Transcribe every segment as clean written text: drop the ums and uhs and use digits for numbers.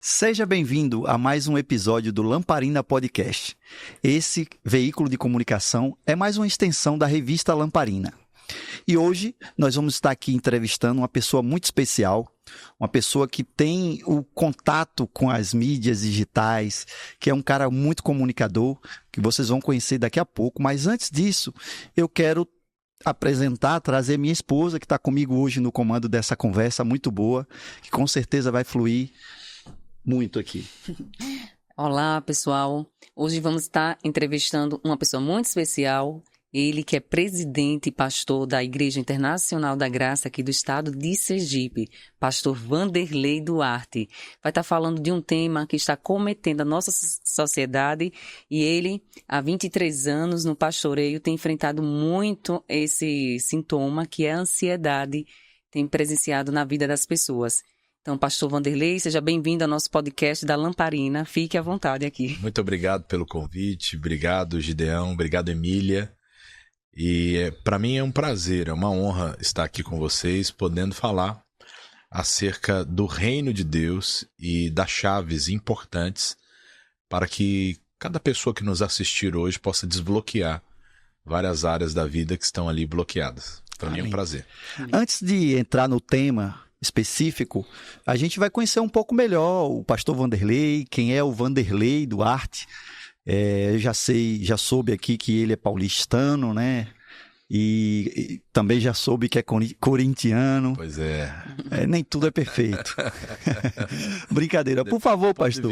Seja bem-vindo a mais um episódio do Lamparina Podcast. Esse veículo de comunicação é mais uma extensão da revista Lamparina. E hoje nós vamos estar aqui entrevistando uma pessoa muito especial, uma pessoa que tem o contato com as mídias digitais, que é um cara muito comunicador, que vocês vão conhecer daqui a pouco. Mas antes disso, eu quero trazer minha esposa, que está comigo hoje no comando dessa conversa muito boa, que com certeza vai fluir muito aqui. Olá, pessoal. Hoje vamos estar entrevistando uma pessoa muito especial. Ele que é presidente e pastor da Igreja Internacional da Graça aqui do estado de Sergipe, pastor Vanderlei Duarte. Vai estar falando de um tema que está cometendo a nossa sociedade e ele, há 23 anos no pastoreio, tem enfrentado muito esse sintoma que é a ansiedade, tem presenciado na vida das pessoas. Então, pastor Vanderlei, seja bem-vindo ao nosso podcast da Lamparina. Fique à vontade aqui. Muito obrigado pelo convite. Obrigado, Gideão. Obrigado, Emília. E para mim é um prazer, é uma honra estar aqui com vocês, podendo falar acerca do reino de Deus e das chaves importantes para que cada pessoa que nos assistir hoje possa desbloquear várias áreas da vida que estão ali bloqueadas. Para mim é um prazer. Antes de entrar no tema específico, a gente vai conhecer um pouco melhor o pastor Vanderlei, quem é o Vanderlei Duarte. Eu já soube aqui que ele é paulistano, né? E também já soube que é corintiano. Pois é. Nem tudo é perfeito. Brincadeira. Por favor, pastor.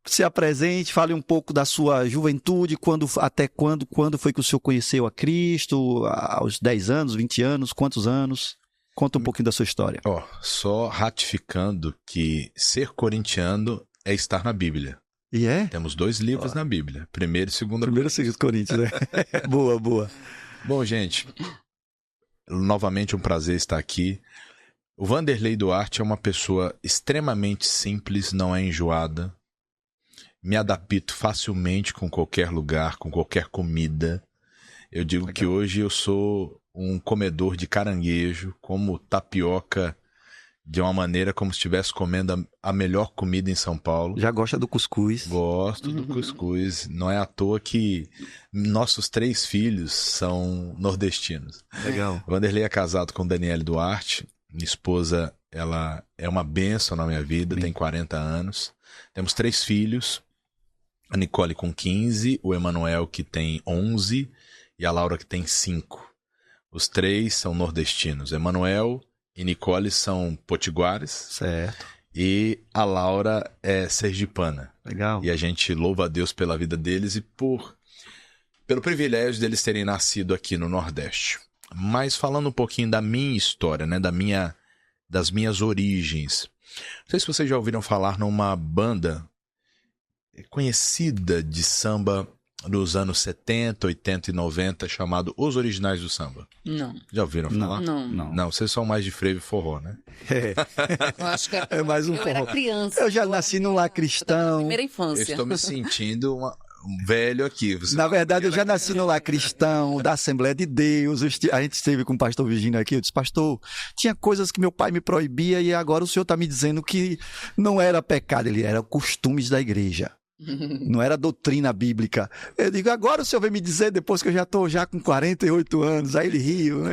Se apresente, fale um pouco da sua juventude, quando foi que o senhor conheceu a Cristo, aos 10 anos, 20 anos, quantos anos? Conta um pouquinho da sua história. Só ratificando que ser corintiano é estar na Bíblia. E é? Temos 2 livros na Bíblia, 1º e 2º. 1º e 2º Coríntios, né? Boa. Bom, gente, novamente um prazer estar aqui. O Vanderlei Duarte é uma pessoa extremamente simples, não é enjoada. Me adapto facilmente com qualquer lugar, com qualquer comida. Eu digo que hoje eu sou um comedor de caranguejo, como tapioca, de uma maneira como se estivesse comendo a melhor comida em São Paulo. Já gosta do cuscuz? Gosto do cuscuz. Não é à toa que nossos 3 filhos são nordestinos. Legal. Vanderlei é casado com Daniele Duarte. Minha esposa, ela é uma bênção na minha vida, tem 40 anos. Temos 3 filhos. A Nicole com 15, o Emanuel que tem 11 e a Laura que tem 5. Os 3 são nordestinos. Emanuel e Nicole são potiguares. Certo. E a Laura é sergipana. Legal. E a gente louva a Deus pela vida deles e pelo privilégio deles terem nascido aqui no Nordeste. Mas falando um pouquinho da minha história, né, das minhas origens. Não sei se vocês já ouviram falar numa banda conhecida de samba dos anos 70, 80 e 90, chamado Os Originais do Samba. Não. Já ouviram falar? Não. Vocês são mais de frevo e forró, né? Eu acho que É mais um eu forró. era criança. Eu já nasci num lar cristão. Primeira Eu infância. estou me sentindo um velho aqui. Na verdade, eu já nasci no lar cristão, da Assembleia de Deus. A gente esteve com o pastor Virgínio aqui. Eu disse, pastor, tinha coisas que meu pai me proibia e agora o senhor está me dizendo que não era pecado, ele era costumes da igreja. Não era doutrina bíblica. Eu digo, agora o senhor vem me dizer, depois que eu já estou com 48 anos. Aí ele riu,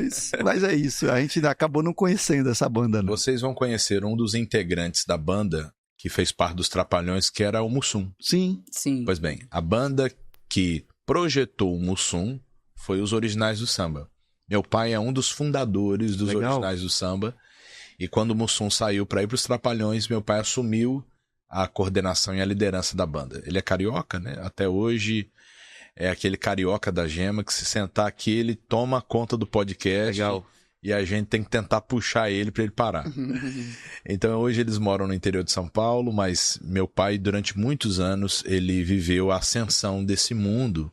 mas é isso. A gente acabou não conhecendo essa banda. Não. Vocês vão conhecer um dos integrantes da banda que fez parte dos Trapalhões, que era o Mussum. Sim. Pois bem, a banda que projetou o Mussum foi os Originais do Samba. Meu pai é um dos fundadores dos Originais do Samba. E quando o Mussum saiu para ir para os Trapalhões, meu pai assumiu a coordenação e a liderança da banda. Ele é carioca, né? Até hoje é aquele carioca da gema que se sentar aqui, ele toma conta do podcast. Legal. E a gente tem que tentar puxar ele para ele parar. Então hoje eles moram no interior de São Paulo, mas meu pai durante muitos anos ele viveu a ascensão desse mundo.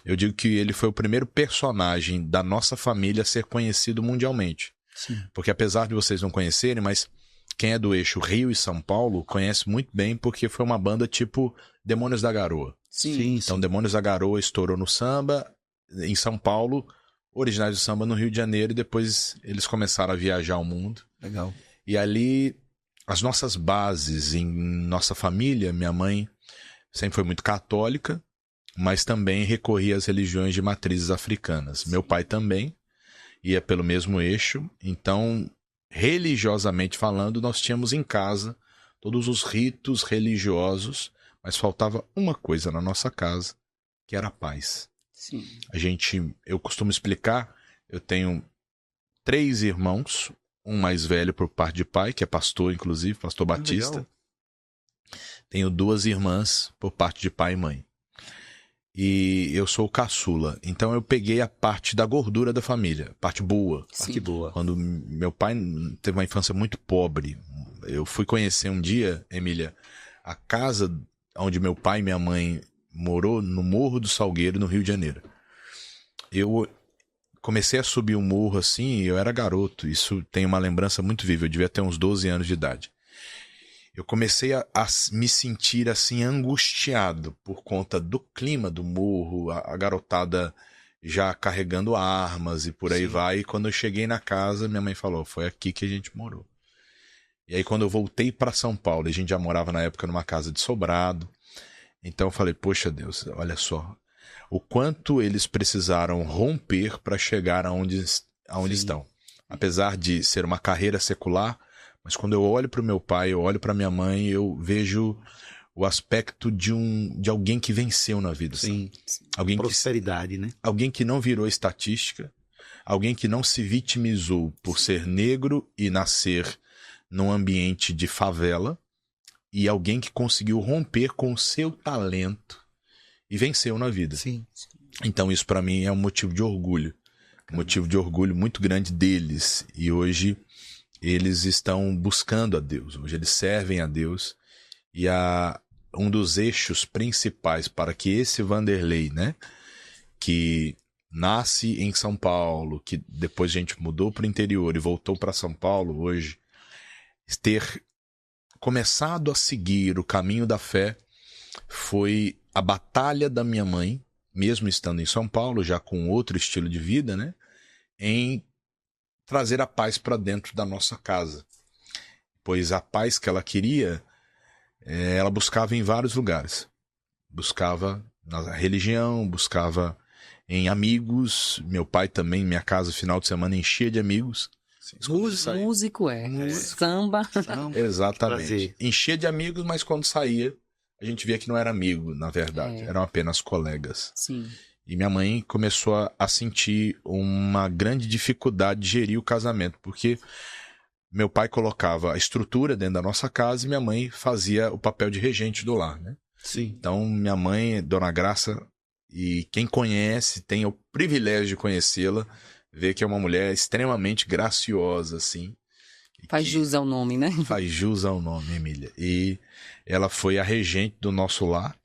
Eu digo que ele foi o primeiro personagem da nossa família a ser conhecido mundialmente. Sim. Porque apesar de vocês não conhecerem, mas quem é do eixo Rio e São Paulo conhece muito bem, porque foi uma banda tipo Demônios da Garoa. Sim. Então Demônios da Garoa estourou no samba, em São Paulo, Originais do Samba no Rio de Janeiro, e depois eles começaram a viajar o mundo. Legal. E ali as nossas bases em nossa família, minha mãe sempre foi muito católica, mas também recorria às religiões de matrizes africanas. Meu pai também ia pelo mesmo eixo, então, religiosamente falando, nós tínhamos em casa todos os ritos religiosos, mas faltava uma coisa na nossa casa, que era a paz. Sim. Eu costumo explicar, eu tenho 3 irmãos, um mais velho por parte de pai, que é pastor, inclusive, pastor Batista. Legal. Tenho 2 irmãs por parte de pai e mãe. E eu sou o caçula. Então eu peguei a parte da gordura da família, parte boa. Parte boa. Quando meu pai teve uma infância muito pobre, eu fui conhecer um dia, Emília, a casa onde meu pai e minha mãe morou no Morro do Salgueiro, no Rio de Janeiro. Eu comecei a subir um morro assim, eu era garoto, isso tem uma lembrança muito viva, eu devia ter uns 12 anos de idade. Eu comecei a me sentir assim angustiado por conta do clima do morro, a garotada já carregando armas e por aí vai. E quando eu cheguei na casa, minha mãe falou, foi aqui que a gente morou. E aí quando eu voltei para São Paulo, a gente já morava na época numa casa de sobrado. Então eu falei, poxa Deus, olha só, o quanto eles precisaram romper para chegar aonde estão. Apesar de ser uma carreira secular, mas quando eu olho para o meu pai, eu olho para minha mãe, eu vejo o aspecto de alguém que venceu na vida. Sim. Alguém prosperidade, né? Alguém que não virou estatística, alguém que não se vitimizou por ser negro e nascer num ambiente de favela, e alguém que conseguiu romper com o seu talento e venceu na vida. Sim. Então isso para mim é um motivo de orgulho. Um motivo de orgulho muito grande deles. E hoje eles estão buscando a Deus. Hoje eles servem a Deus. E um dos eixos principais para que esse Vanderlei, né, que nasce em São Paulo, que depois a gente mudou para o interior e voltou para São Paulo hoje, ter começado a seguir o caminho da fé, foi a batalha da minha mãe, mesmo estando em São Paulo, já com outro estilo de vida, né, em trazer a paz para dentro da nossa casa. Pois a paz que ela queria, ela buscava em vários lugares. Buscava na religião, buscava em amigos. Meu pai também, minha casa, final de semana, enchia de amigos. Músico samba. Exatamente. Prazer. Enchia de amigos, mas quando saía, a gente via que não era amigo, na verdade. Eram apenas colegas. Sim. E minha mãe começou a sentir uma grande dificuldade de gerir o casamento, porque meu pai colocava a estrutura dentro da nossa casa e minha mãe fazia o papel de regente do lar, né? Sim. Então, minha mãe, Dona Graça, e quem conhece, tem o privilégio de conhecê-la, vê que é uma mulher extremamente graciosa, assim. Faz jus ao nome, né? Faz jus ao nome, Emília. E ela foi a regente do nosso lar.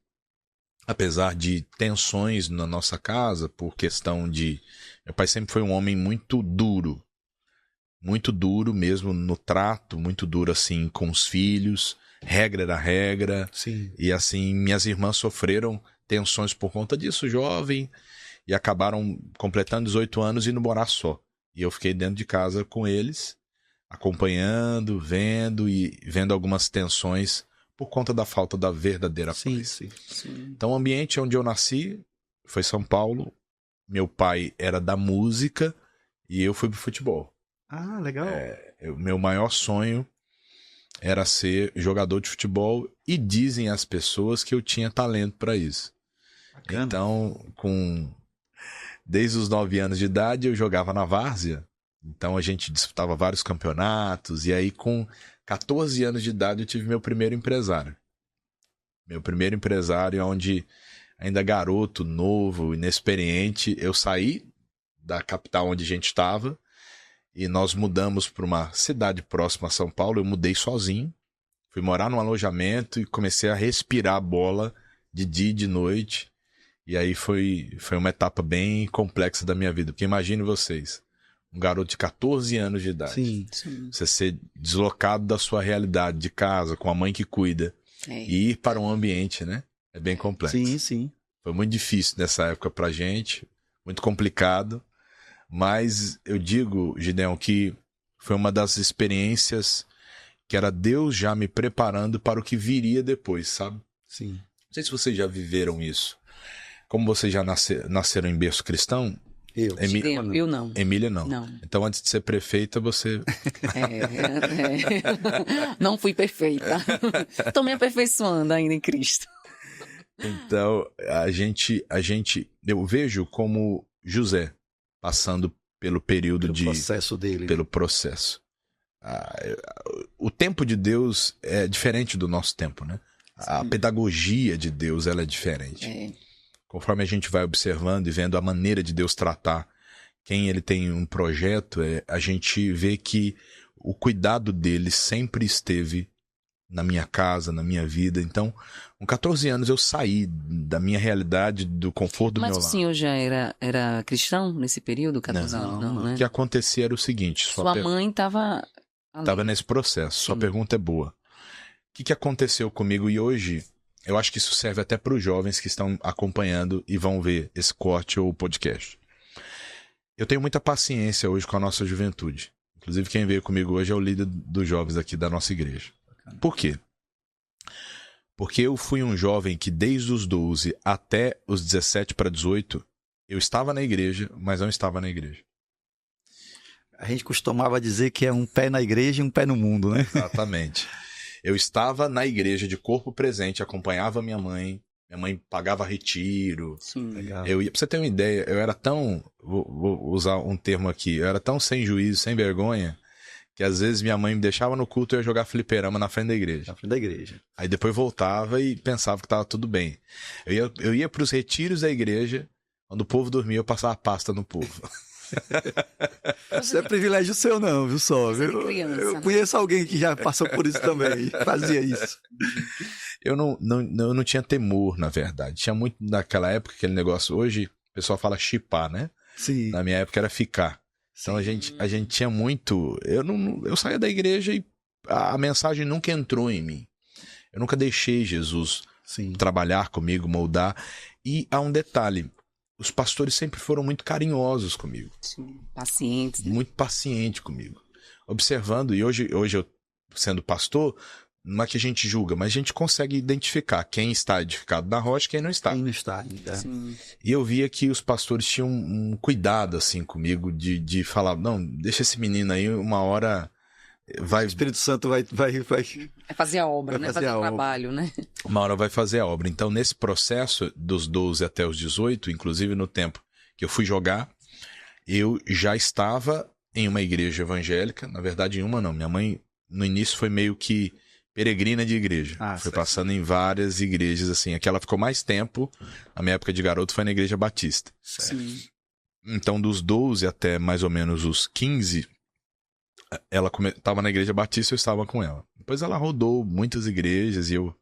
Apesar de tensões na nossa casa, por questão de... Meu pai sempre foi um homem muito duro mesmo no trato, muito duro assim com os filhos, regra era regra. Sim. E assim, minhas irmãs sofreram tensões por conta disso, jovem, e acabaram completando 18 anos e indo morar só. E eu fiquei dentro de casa com eles, acompanhando, vendo algumas tensões por conta da falta da verdadeira paz. Sim. Então o ambiente onde eu nasci foi São Paulo. Meu pai era da música e eu fui pro futebol. Ah, legal. Meu maior sonho era ser jogador de futebol e dizem as pessoas que eu tinha talento para isso. Bacana. Então, desde os 9 anos de idade eu jogava na várzea. Então a gente disputava vários campeonatos e aí com 14 anos de idade eu tive meu primeiro empresário. Meu primeiro empresário, onde ainda garoto, novo, inexperiente, eu saí da capital onde a gente estava e nós mudamos para uma cidade próxima a São Paulo. Eu mudei sozinho, fui morar num alojamento e comecei a respirar a bola de dia e de noite. E aí foi uma etapa bem complexa da minha vida, porque imagine vocês, um garoto de 14 anos de idade. Sim. Você ser deslocado da sua realidade de casa, com a mãe que cuida, e ir para um ambiente, né? É bem complexo. Sim. Foi muito difícil nessa época pra gente, muito complicado, mas eu digo, Gideon, que foi uma das experiências que era Deus já me preparando para o que viria depois, sabe? Sim. Não sei se vocês já viveram isso. Como vocês já nasceram em berço cristão... Eu não. Emília não. Então, antes de ser prefeita, você... Não fui perfeita. Estou me aperfeiçoando ainda em Cristo. Então, eu vejo como José passando pelo período processo dele. Pelo processo. O tempo de Deus é diferente do nosso tempo, né? Sim. A pedagogia de Deus, ela é diferente. Conforme a gente vai observando e vendo a maneira de Deus tratar quem ele tem um projeto, a gente vê que o cuidado dele sempre esteve na minha casa, na minha vida. Então, com 14 anos eu saí da minha realidade, do conforto do meu lar. Mas o senhor já era cristão nesse período, 14 anos? Não, né? O que acontecia era o seguinte... Sua mãe estava... Estava nesse processo. Sim. Sua pergunta é boa. O que aconteceu comigo? E hoje, eu acho que isso serve até para os jovens que estão acompanhando e vão ver esse corte ou podcast. Eu tenho muita paciência hoje com a nossa juventude. Inclusive, quem veio comigo hoje é o líder dos jovens aqui da nossa igreja. Por quê? Porque eu fui um jovem que desde os 12 até os 17 para 18, eu estava na igreja, mas não estava na igreja. A gente costumava dizer que é um pé na igreja e um pé no mundo, né? Exatamente. Eu estava na igreja de corpo presente, acompanhava minha mãe pagava retiro. Sim. Legal. Eu ia, pra você ter uma ideia, eu era tão, vou usar um termo aqui, eu era tão sem juízo, sem vergonha, que às vezes minha mãe me deixava no culto e eu ia jogar fliperama na frente da igreja. Na frente da igreja. Aí depois voltava e pensava que estava tudo bem. Eu ia para os retiros da igreja, quando o povo dormia, eu passava pasta no povo. Isso é privilégio seu não, viu só? Eu conheço alguém que já passou por isso também, fazia isso. Eu não tinha temor, na verdade. Tinha muito naquela época, aquele negócio, hoje o pessoal fala chipar, né? Sim. Na minha época era ficar. Então a gente tinha muito... Eu saía da igreja e a mensagem nunca entrou em mim. Eu nunca deixei Jesus trabalhar comigo, moldar. E há um detalhe. Os pastores sempre foram muito carinhosos comigo. Sim, pacientes. Né? Muito paciente comigo. Observando, e hoje eu, sendo pastor, não é que a gente julga, mas a gente consegue identificar quem está edificado na rocha e quem não está. Quem não está ainda. E eu via que os pastores tinham um cuidado assim comigo de falar, não, deixa esse menino aí, uma hora... O Espírito Santo vai fazer a obra, né? Fazer o trabalho, né? Uma hora vai fazer a obra. Então, nesse processo dos 12 até os 18, inclusive no tempo que eu fui jogar, eu já estava em uma igreja evangélica. Na verdade, em uma não. Minha mãe, no início, foi meio que peregrina de igreja. Foi passando em várias igrejas, assim. Aquela ficou mais tempo, na minha época de garoto, foi na Igreja Batista. Sim. Então, dos 12 até mais ou menos os 15... ela estava na Igreja Batista e eu estava com ela. Depois ela rodou muitas igrejas e eu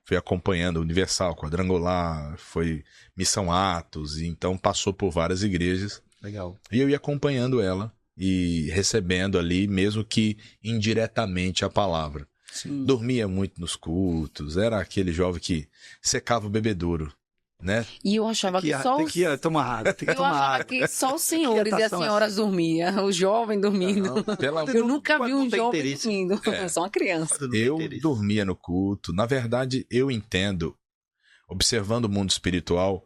fui acompanhando Universal, Quadrangular, foi Missão Atos, e então passou por várias igrejas. Legal. E eu ia acompanhando ela e recebendo ali, mesmo que indiretamente, a palavra. Sim. Dormia muito nos cultos, era aquele jovem que secava o bebedouro. Né? E eu achava que só tem que tomar água, tem que tomar água. Eu achava que só os senhores e as senhoras dormiam, o jovem dormindo. Eu nunca vi um jovem dormindo, só uma criança. Eu dormia no culto. Na verdade, eu entendo, observando o mundo espiritual,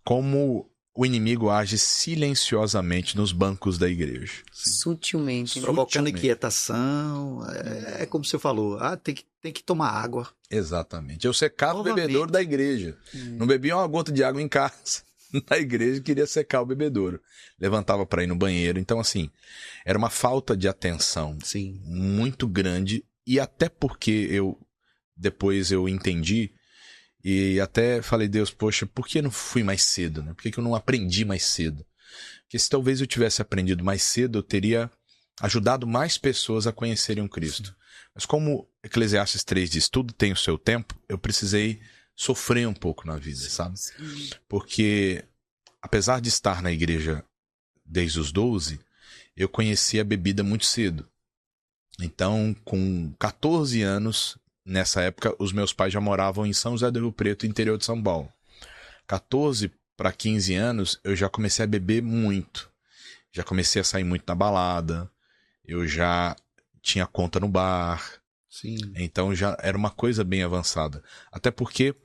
como o inimigo age silenciosamente nos bancos da igreja. Sutilmente. Né? Provocando inquietação. É como você falou, tem que tomar água. Exatamente. Eu secava o bebedouro da igreja. Não bebia uma gota de água em casa. Na igreja queria secar o bebedouro. Levantava para ir no banheiro. Então, assim, era uma falta de atenção muito grande. E até porque depois eu entendi e até falei, Deus, poxa, por que eu não fui mais cedo? Né? Por que eu não aprendi mais cedo? Porque se talvez eu tivesse aprendido mais cedo, eu teria ajudado mais pessoas a conhecerem o Cristo. Mas como Eclesiastes 3 diz, tudo tem o seu tempo, eu precisei sofrer um pouco na vida, sabe? Porque, apesar de estar na igreja desde os 12, eu conheci a bebida muito cedo. Então, com 14 anos, nessa época, os meus pais já moravam em São José do Rio Preto, interior de São Paulo. 14 para 15 anos, eu já comecei a beber muito. Já comecei a sair muito na balada. Eu já tinha conta no bar. Sim. Então já era uma coisa bem avançada. Até porque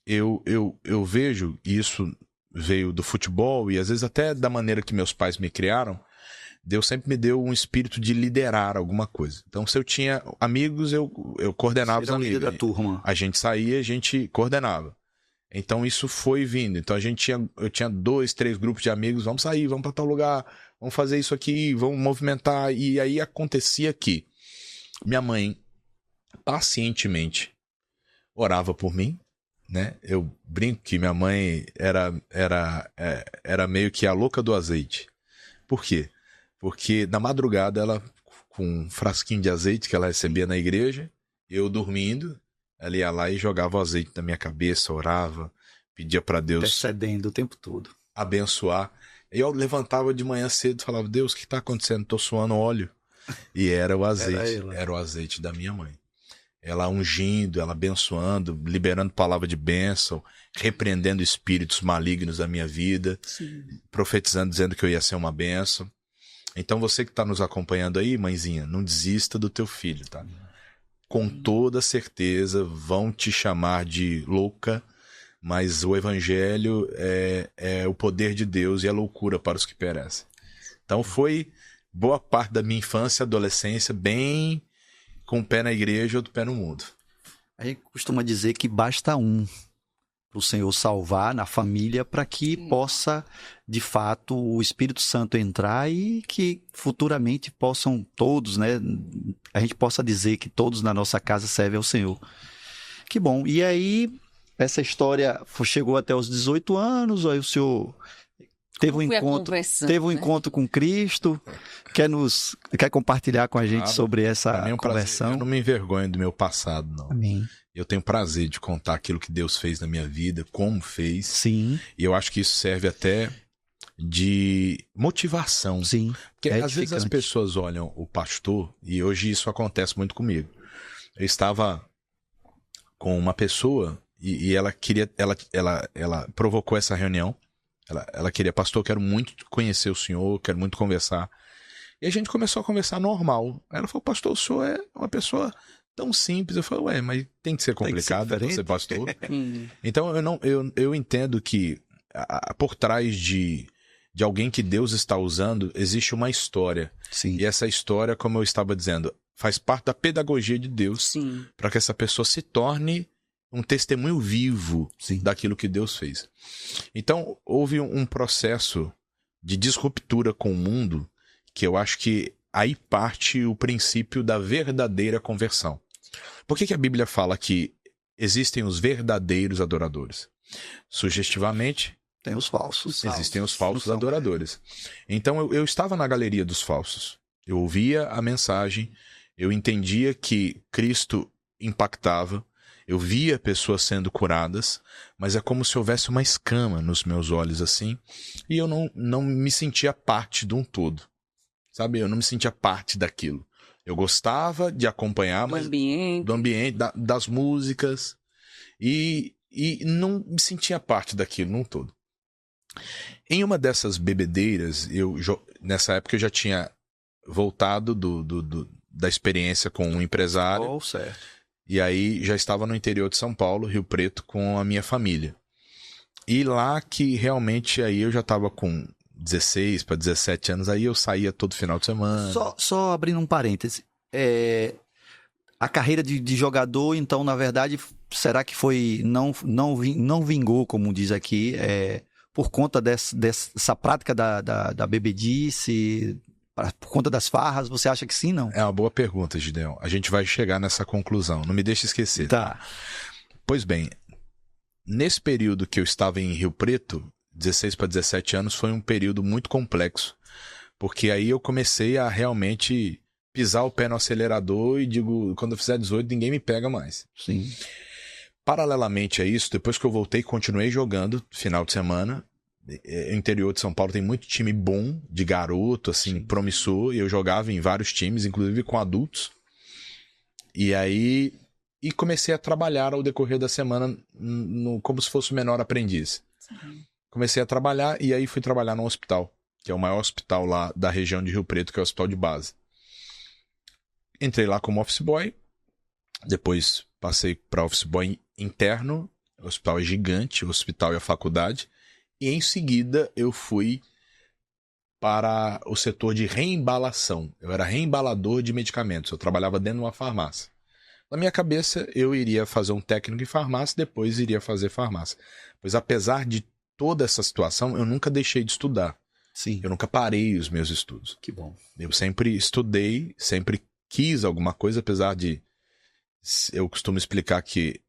eu vejo, e isso veio do futebol e às vezes até da maneira que meus pais me criaram, Deus sempre me deu um espírito de liderar alguma coisa. Então, se eu tinha amigos, eu coordenava os amigos. Da turma. A gente saía, a gente coordenava. Então, isso foi vindo. Então, eu tinha 2, 3 grupos de amigos, vamos sair, vamos para tal lugar, vamos fazer isso aqui, vamos movimentar. E aí acontecia que minha mãe pacientemente orava por mim, né? Eu brinco que minha mãe era meio que a louca do azeite. Por quê? Porque na madrugada ela, com um frasquinho de azeite que ela recebia na igreja, eu dormindo, ela ia lá e jogava o azeite na minha cabeça, orava, pedia para Deus intercedendo o tempo todo, abençoar. E eu levantava de manhã cedo e falava, Deus, o que está acontecendo? Estou suando óleo. E era o azeite, era o azeite da minha mãe. Ela ungindo, ela abençoando, liberando palavra de bênção, repreendendo espíritos malignos da minha vida, sim, profetizando, dizendo que eu ia ser uma bênção. Então você que está nos acompanhando aí, mãezinha, não desista do teu filho, tá? Com toda certeza vão te chamar de louca, mas o evangelho é o poder de Deus e é loucura para os que perecem. Então foi boa parte da minha infância e adolescência bem com um pé na igreja e outro pé no mundo. A gente costuma dizer que basta um para o Senhor salvar na família para que possa, de fato, o Espírito Santo entrar e que futuramente possam todos, né? A gente possa dizer que todos na nossa casa servem ao Senhor. Que bom. E aí, essa história chegou até os 18 anos, aí o senhor teve um encontro com Cristo, quer compartilhar com a gente sobre essa conversão? Eu não me envergonho do meu passado, não. Amém. Eu tenho prazer de contar aquilo que Deus fez na minha vida, como fez. Sim. E eu acho que isso serve até de motivação. Sim. Porque às vezes as pessoas olham o pastor, e hoje isso acontece muito comigo. Eu estava com uma pessoa e ela queria, ela provocou essa reunião. Ela queria, pastor, quero muito conhecer o senhor, quero muito conversar. E a gente começou a conversar normal. Ela falou, pastor, o senhor é uma pessoa tão simples. Eu falei, mas tem que ser complicado para ser pastor. Então eu entendo que por trás de alguém que Deus está usando, existe uma história. Sim. E essa história, como eu estava dizendo, faz parte da pedagogia de Deus para que essa pessoa se torne um testemunho vivo daquilo que Deus fez. Então, houve um processo de disruptura com o mundo que eu acho que aí parte o princípio da verdadeira conversão. Por que a Bíblia fala que existem os verdadeiros adoradores? Sugestivamente, tem os falsos. Existem os falsos adoradores. Então, eu estava na galeria dos falsos. Eu ouvia a mensagem, eu entendia que Cristo impactava, eu via pessoas sendo curadas, mas é como se houvesse uma escama nos meus olhos assim, e eu não me sentia parte de um todo, sabe? Eu não me sentia parte daquilo. Eu gostava de acompanhar do ambiente, das músicas, e não me sentia parte daquilo num todo. Em uma dessas bebedeiras, nessa época eu já tinha voltado da experiência com um empresário. Certo. E aí já estava no interior de São Paulo, Rio Preto, com a minha família. E lá que realmente aí eu já estava com 16 para 17 anos, aí eu saía todo final de semana. Só abrindo um parêntese. A carreira de jogador, então, na verdade, será que foi não vingou, como diz aqui, por conta dessa prática da bebedice, por conta das farras? Você acha que sim, não? É uma boa pergunta, Gideon. A gente vai chegar nessa conclusão. Não me deixe esquecer. Tá. Pois bem, nesse período que eu estava em Rio Preto, 16 para 17 anos, foi um período muito complexo. Porque aí eu comecei a realmente pisar o pé no acelerador e digo, quando eu fizer 18, ninguém me pega mais. Sim. Paralelamente a isso, depois que eu voltei, continuei jogando final de semana. O interior de São Paulo tem muito time bom, de garoto, assim, promissor, e eu jogava em vários times, inclusive com adultos. E aí comecei a trabalhar ao decorrer da semana como se fosse o menor aprendiz. Comecei a trabalhar e aí fui trabalhar num hospital, que é o maior hospital lá da região de Rio Preto, que é o hospital de base. Entrei lá como office boy, Depois passei para office boy interno. O hospital é gigante, o hospital e a faculdade. E em seguida eu fui para o setor de reembalação. Eu era reembalador de medicamentos. Eu trabalhava dentro de uma farmácia. Na minha cabeça, eu iria fazer um técnico em farmácia, depois iria fazer farmácia. Pois apesar de toda essa situação, eu nunca deixei de estudar. Sim. Eu nunca parei os meus estudos. Que bom. Eu sempre estudei, sempre quis alguma coisa, apesar de... Eu costumo explicar que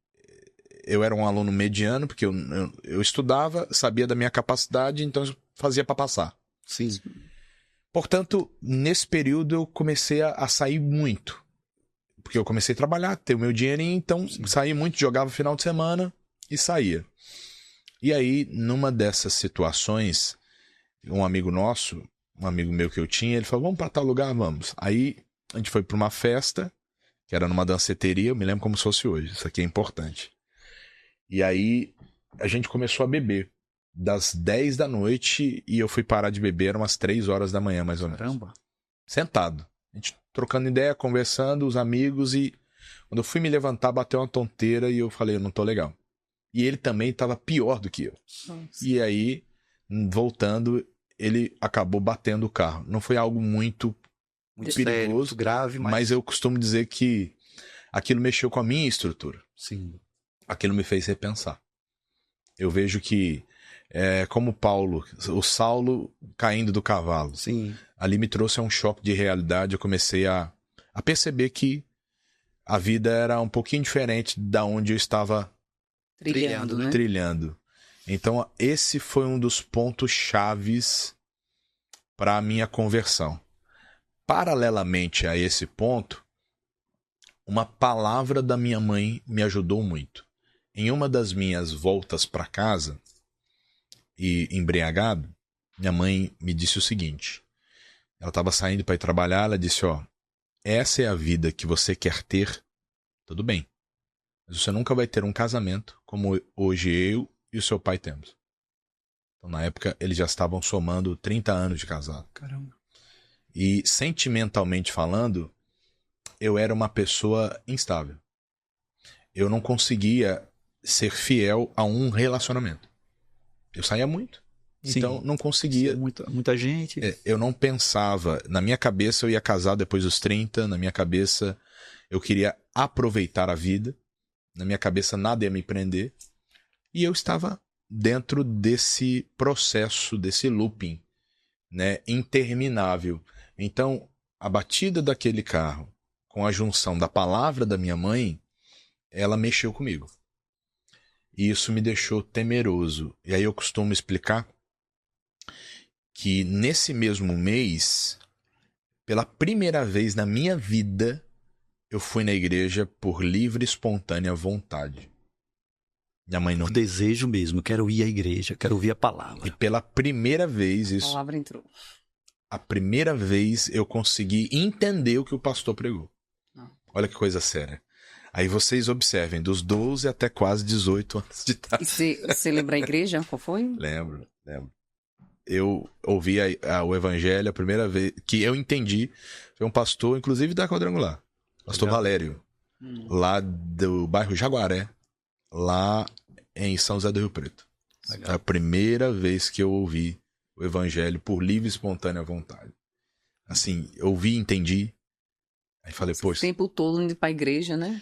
eu era um aluno mediano, porque eu estudava, sabia da minha capacidade, então eu fazia para passar. Sim. Portanto, nesse período eu comecei a sair muito. Porque eu comecei a trabalhar, ter o meu dinheirinho, então saí muito, jogava final de semana e saía. E aí, numa dessas situações, um amigo nosso, um amigo meu que eu tinha, ele falou, vamos para tal lugar? Vamos. Aí a gente foi para uma festa, que era numa danceteria, eu me lembro como se fosse hoje, isso aqui é importante. E aí a gente começou a beber, das 10 da noite, e eu fui parar de beber, eram umas 3 horas da manhã, mais ou menos. Caramba. Sentado. A gente trocando ideia, conversando, os amigos, e quando eu fui me levantar, bateu uma tonteira e eu falei, eu não tô legal. E ele também estava pior do que eu. Nossa. E aí, voltando, ele acabou batendo o carro. Não foi algo muito Sério, perigoso, muito grave, mas eu costumo dizer que aquilo mexeu com a minha estrutura. Sim. Aquilo me fez repensar. Eu vejo que, como Paulo, o Saulo caindo do cavalo. Sim. Ali me trouxe um choque de realidade. Eu comecei a perceber que a vida era um pouquinho diferente da onde eu estava Trilhando, né? trilhando. Então, esse foi um dos pontos chaves para a minha conversão. Paralelamente a esse ponto, uma palavra da minha mãe me ajudou muito. Em uma das minhas voltas para casa, e embriagado, minha mãe me disse o seguinte. Ela estava saindo para ir trabalhar, ela disse, essa é a vida que você quer ter, tudo bem. Mas você nunca vai ter um casamento como hoje eu e o seu pai temos. Então, na época, eles já estavam somando 30 anos de casado. Caramba. E, sentimentalmente falando, eu era uma pessoa instável. Eu não conseguia ser fiel a um relacionamento. Eu saía muito. Então, Sim. não conseguia. Muita gente. Eu não pensava. Na minha cabeça, eu ia casar depois dos 30. Na minha cabeça, eu queria aproveitar a vida. Na minha cabeça, nada ia me prender. E eu estava dentro desse processo, desse looping, né, interminável. Então, a batida daquele carro, com a junção da palavra da minha mãe, ela mexeu comigo. E isso me deixou temeroso. E aí eu costumo explicar que nesse mesmo mês, pela primeira vez na minha vida, eu fui na igreja por livre e espontânea vontade. Minha mãe não... Por desejo mesmo, quero ir à igreja, quero ouvir a palavra. E pela primeira vez, A palavra entrou. a primeira vez eu consegui entender o que o pastor pregou. Não. Olha que coisa séria. Aí vocês observem, dos 12 até quase 18 anos de idade. E você lembra a igreja? Qual foi? Lembro. Eu ouvi o evangelho a primeira vez que eu entendi. Foi um pastor, inclusive da Quadrangular. Pastor Legal. Valério. Lá do bairro Jaguaré. Lá em São José do Rio Preto. Legal. Foi a primeira vez que eu ouvi o evangelho por livre e espontânea vontade. Assim, eu ouvi, entendi. Aí falei, O poxa... tempo todo indo pra igreja, né?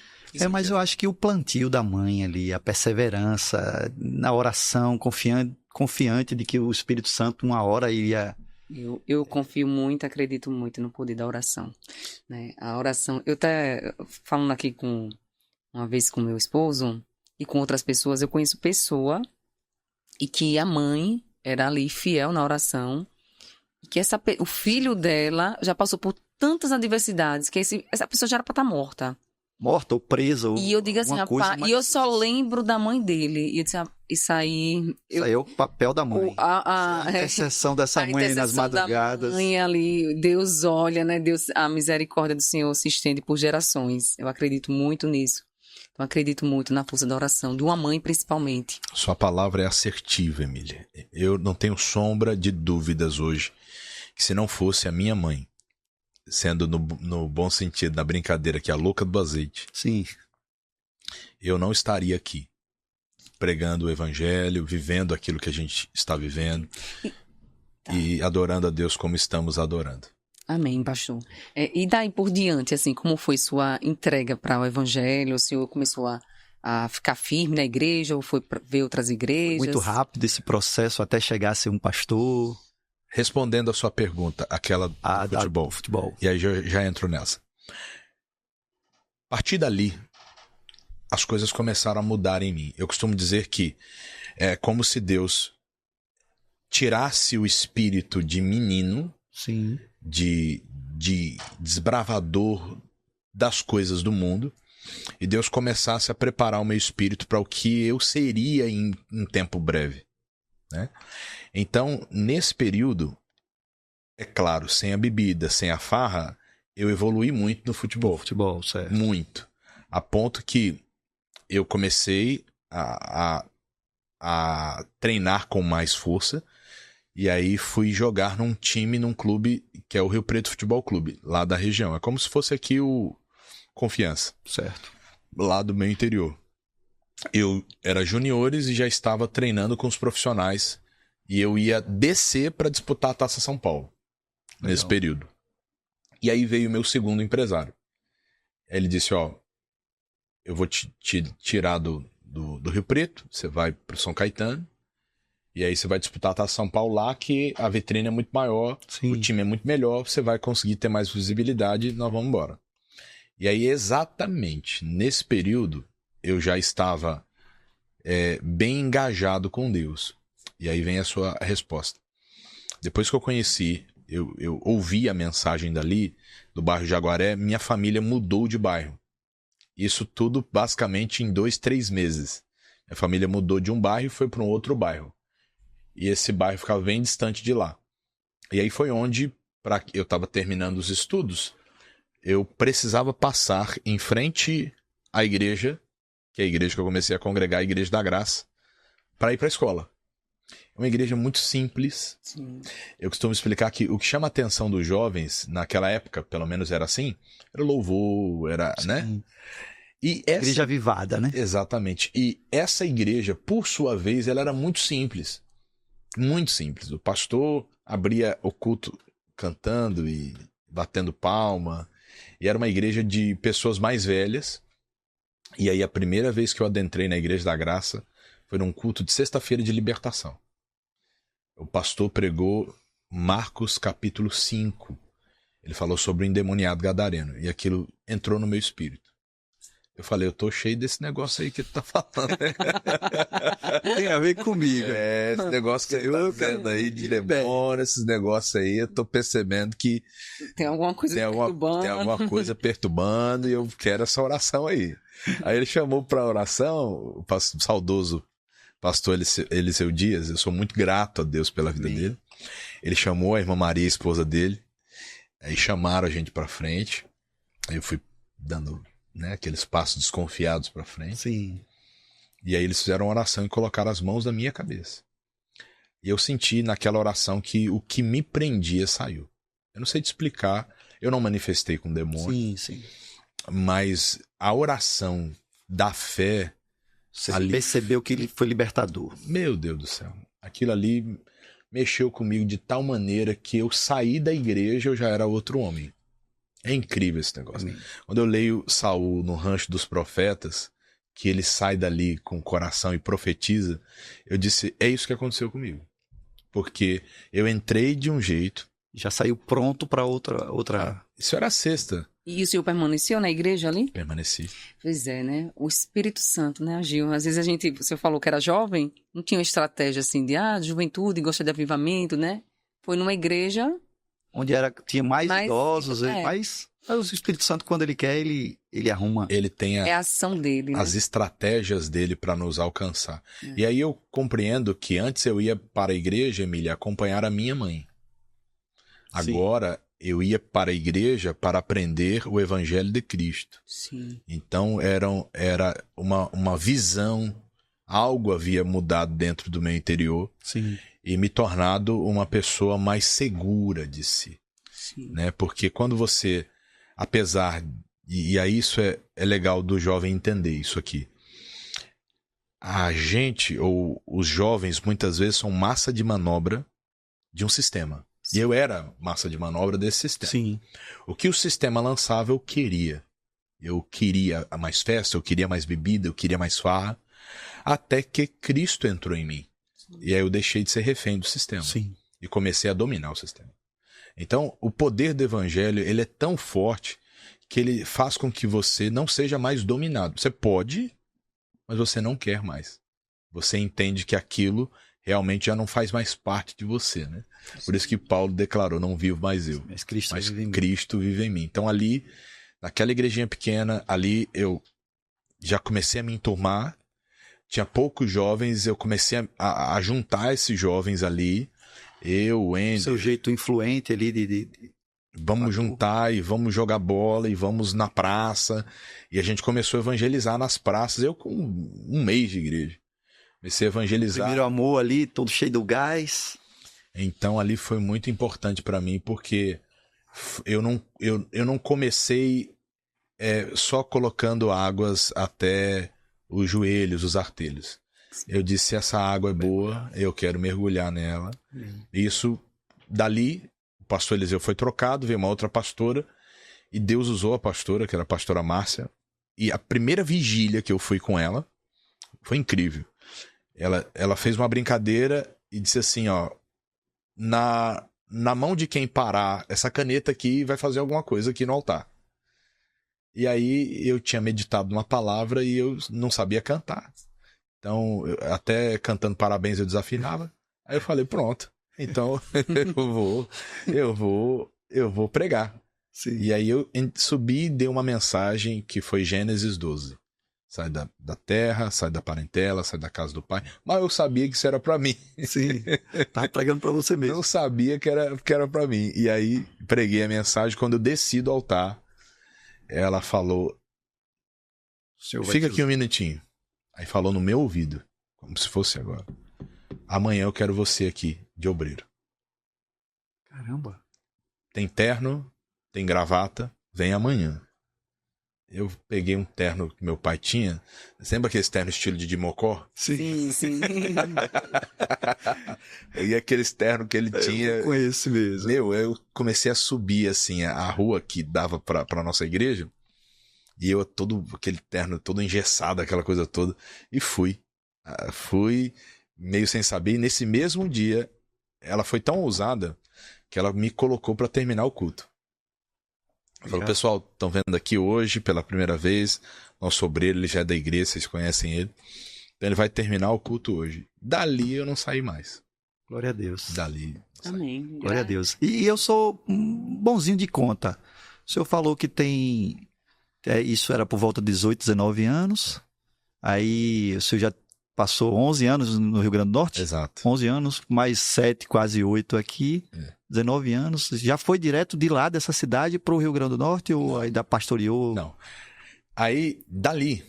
Mas eu acho que o plantio da mãe ali, a perseverança na oração, confiante de que o Espírito Santo uma hora iria... Eu confio muito, acredito muito no poder da oração, né? A oração, eu até falando aqui uma vez com meu esposo e com outras pessoas, eu conheço pessoa e que a mãe era ali fiel na oração, e que o filho dela já passou por tantas adversidades que essa pessoa já era para estar morta. Morta ou presa ou E eu digo assim, rapaz, e eu só lembro da mãe dele. E eu disse, isso aí... Isso aí é o papel da mãe. A intercessão dessa mãe nas madrugadas. A mãe ali, Deus olha, né? A misericórdia do Senhor se estende por gerações. Eu acredito muito nisso. Então, acredito muito na força da oração, de uma mãe principalmente. Sua palavra é assertiva, Emília. Eu não tenho sombra de dúvidas hoje que se não fosse a minha mãe sendo no bom sentido, na brincadeira, que é a louca do azeite, Sim. eu não estaria aqui pregando o evangelho, vivendo aquilo que a gente está vivendo e adorando a Deus como estamos adorando. Amém, pastor. E daí por diante, assim, como foi sua entrega para o evangelho? O senhor começou a ficar firme na igreja ou foi ver outras igrejas? Muito rápido esse processo até chegar a ser um pastor. Respondendo a sua pergunta, aquela do futebol. E aí já entro nessa. A partir dali, as coisas começaram a mudar em mim. Eu costumo dizer que é como se Deus tirasse o espírito de menino, Sim. de desbravador das coisas do mundo, e Deus começasse a preparar o meu espírito para o que eu seria em tempo breve, né? Então, nesse período, é claro, sem a bebida, sem a farra, eu evoluí muito no futebol. Futebol, certo. Muito. A ponto que eu comecei a treinar com mais força, e aí fui jogar num time, num clube que é o Rio Preto Futebol Clube, lá da região. É como se fosse aqui o Confiança. Certo. Lá do meu interior. Eu era juniores e já estava treinando com os profissionais, e eu ia descer para disputar a Taça São Paulo. Legal. Nesse período. E aí veio o meu segundo empresário. Ele disse, eu vou te tirar do Rio Preto, você vai pro São Caetano, e aí você vai disputar a Taça São Paulo lá, que a vitrine é muito maior, sim, o time é muito melhor, você vai conseguir ter mais visibilidade e nós vamos embora. E aí, exatamente nesse período, eu já estava bem engajado com Deus. E aí vem a sua resposta. Depois que eu conheci, eu ouvi a mensagem dali, do bairro Jaguaré, minha família mudou de bairro. Isso tudo basicamente em 2-3 meses. Minha família mudou de um bairro e foi para um outro bairro. E esse bairro ficava bem distante de lá. E aí foi onde, eu estava terminando os estudos, eu precisava passar em frente à igreja, que é a igreja que eu comecei a congregar, a Igreja da Graça, para ir para a escola. É uma igreja muito simples. Sim. Eu costumo explicar que o que chama a atenção dos jovens, naquela época, pelo menos era assim, era louvor, era, sim, né? E essa igreja avivada, né? Exatamente. E essa igreja, por sua vez, ela era muito simples. Muito simples. O pastor abria o culto cantando e batendo palma. E era uma igreja de pessoas mais velhas. E aí a primeira vez que eu adentrei na Igreja da Graça foi num culto de sexta-feira de libertação. O pastor pregou Marcos capítulo 5. Ele falou sobre o endemoniado gadareno. E aquilo entrou no meu espírito. Eu falei, eu tô cheio desse negócio aí que tu tá falando. Tem a ver comigo. Esse negócio que você tá vendo aí de demônio, esses negócios aí, eu tô percebendo que tem alguma coisa perturbando. Tem alguma coisa perturbando e eu quero essa oração aí. Aí ele chamou pra oração, o saudoso pastor Eliseu Dias, eu sou muito grato a Deus pela vida dele. Ele chamou a irmã Maria, a esposa dele, aí chamaram a gente pra frente, aí eu fui dando, né, aqueles passos desconfiados pra frente. Sim. E aí eles fizeram uma oração e colocaram as mãos na minha cabeça. E eu senti naquela oração que o que me prendia saiu. Eu não sei te explicar, eu não manifestei com demônio. Sim, sim. Mas a oração da fé... Você ali percebeu que ele foi libertador. Meu Deus do céu. Aquilo ali mexeu comigo de tal maneira que eu saí da igreja, eu já era outro homem. É incrível esse negócio. Amém. Quando eu leio Saul no Rancho dos Profetas, que ele sai dali com o coração e profetiza, eu disse, é isso que aconteceu comigo. Porque eu entrei de um jeito... Já saiu pronto para outra... Isso era a sexta. E o senhor permaneceu na igreja ali? Permaneci. Pois é, né? O Espírito Santo, né, agiu. Às vezes o senhor falou que era jovem, não tinha uma estratégia assim de juventude, gosta de avivamento, né? Foi numa igreja... Onde tinha mais idosos, mas o Espírito Santo, quando ele quer, ele arruma. Ele tem a ação dele, né? As estratégias dele para nos alcançar. E aí eu compreendo que antes eu ia para a igreja, Emília, acompanhar a minha mãe. Agora... Sim. Eu ia para a igreja para aprender o Evangelho de Cristo. Sim. Então era uma visão, algo havia mudado dentro do meu interior. Sim. E me tornado uma pessoa mais segura de si. Sim. né? Porque quando você, apesar, e aí isso é legal do jovem entender isso aqui, a gente, ou os jovens, muitas vezes são massa de manobra de um sistema. E eu era massa de manobra desse sistema. Sim. O que o sistema lançava, eu queria. Eu queria mais festa, eu queria mais bebida, eu queria mais farra, até que Cristo entrou em mim. E aí eu deixei de ser refém do sistema. Sim. E comecei a dominar o sistema. Então, o poder do evangelho, ele é tão forte que ele faz com que você não seja mais dominado. Você pode, mas você não quer mais. Você entende que aquilo realmente já não faz mais parte de você, né? Por isso que Paulo declarou, não vivo mais eu, Mas Cristo mas vive em mim. Cristo vive em mim. Então ali, naquela igrejinha pequena, ali eu já comecei a me enturmar, tinha poucos jovens, eu comecei a juntar esses jovens ali, eu, o Andy, Seu jeito influente ali vamos juntar e vamos jogar bola e vamos na praça. E a gente começou a evangelizar nas praças, eu com um mês de igreja. Comecei a evangelizar. Primeiro amor ali, todo cheio do gás. Então ali foi muito importante para mim, porque eu não comecei só colocando águas até os joelhos, os artelhos. Eu disse, essa água é boa, eu quero mergulhar nela. Isso, dali, o pastor Eliseu foi trocado, veio uma outra pastora, e Deus usou a pastora, que era a pastora Márcia, e a primeira vigília que eu fui com ela, foi incrível. Ela fez uma brincadeira e disse assim, ó, na mão de quem parar essa caneta aqui vai fazer alguma coisa aqui no altar. E aí eu tinha meditado numa palavra e eu não sabia cantar. Então, até cantando parabéns eu desafinava. Aí eu falei, pronto, então eu vou pregar. Sim. E aí eu subi e dei uma mensagem que foi Gênesis 12. Sai da terra, sai da parentela, sai da casa do pai. Mas eu sabia que isso era pra mim. Sim, tava pregando pra você mesmo. Não sabia que era pra mim. E aí preguei a mensagem. Quando eu desci do altar, ela falou, fica aqui um minutinho. Aí falou no meu ouvido, como se fosse agora. Amanhã eu quero você aqui, de obreiro. Caramba. Tem terno, tem gravata, vem amanhã. Eu peguei um terno que meu pai tinha. Lembra aquele terno estilo de Dimocó? Sim. E aquele terno que ele tinha. Eu conheço mesmo. Eu comecei a subir assim a rua que dava pra nossa igreja. E eu todo aquele terno todo engessado, aquela coisa toda. E fui. Fui meio sem saber. E nesse mesmo dia, ela foi tão ousada que ela me colocou pra terminar o culto. Falou, pessoal, estão vendo aqui hoje pela primeira vez, nosso obreiro, ele já é da igreja, vocês conhecem ele. Então ele vai terminar o culto hoje. Dali eu não saí mais. Glória a Deus. Dali. Amém. Glória a Deus. E eu sou um bonzinho de conta. O senhor falou que tem... isso era por volta de 18, 19 anos. Aí o senhor já passou 11 anos no Rio Grande do Norte? Exato. 11 anos, mais 7, quase 8 aqui. 19 anos. Já foi direto de lá dessa cidade para o Rio Grande do Norte ou ainda pastoreou? Não. Aí, dali,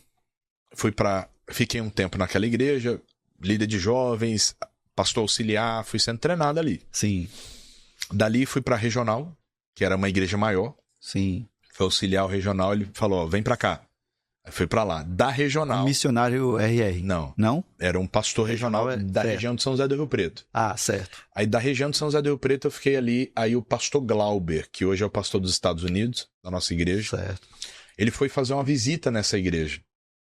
fiquei um tempo naquela igreja, líder de jovens, pastor auxiliar, fui sendo treinado ali. Sim. Dali fui para a regional, que era uma igreja maior. Sim. Foi auxiliar o regional, ele falou, ó, vem para cá. Aí fui para lá. Da regional... Missionário RR? Não. Não? Era um pastor regional da região de São José do Rio Preto. Ah, certo. Aí da região de São José do Rio Preto eu fiquei ali, aí o pastor Glauber, que hoje é o pastor dos Estados Unidos, da nossa igreja, Certo. ele foi fazer uma visita nessa igreja.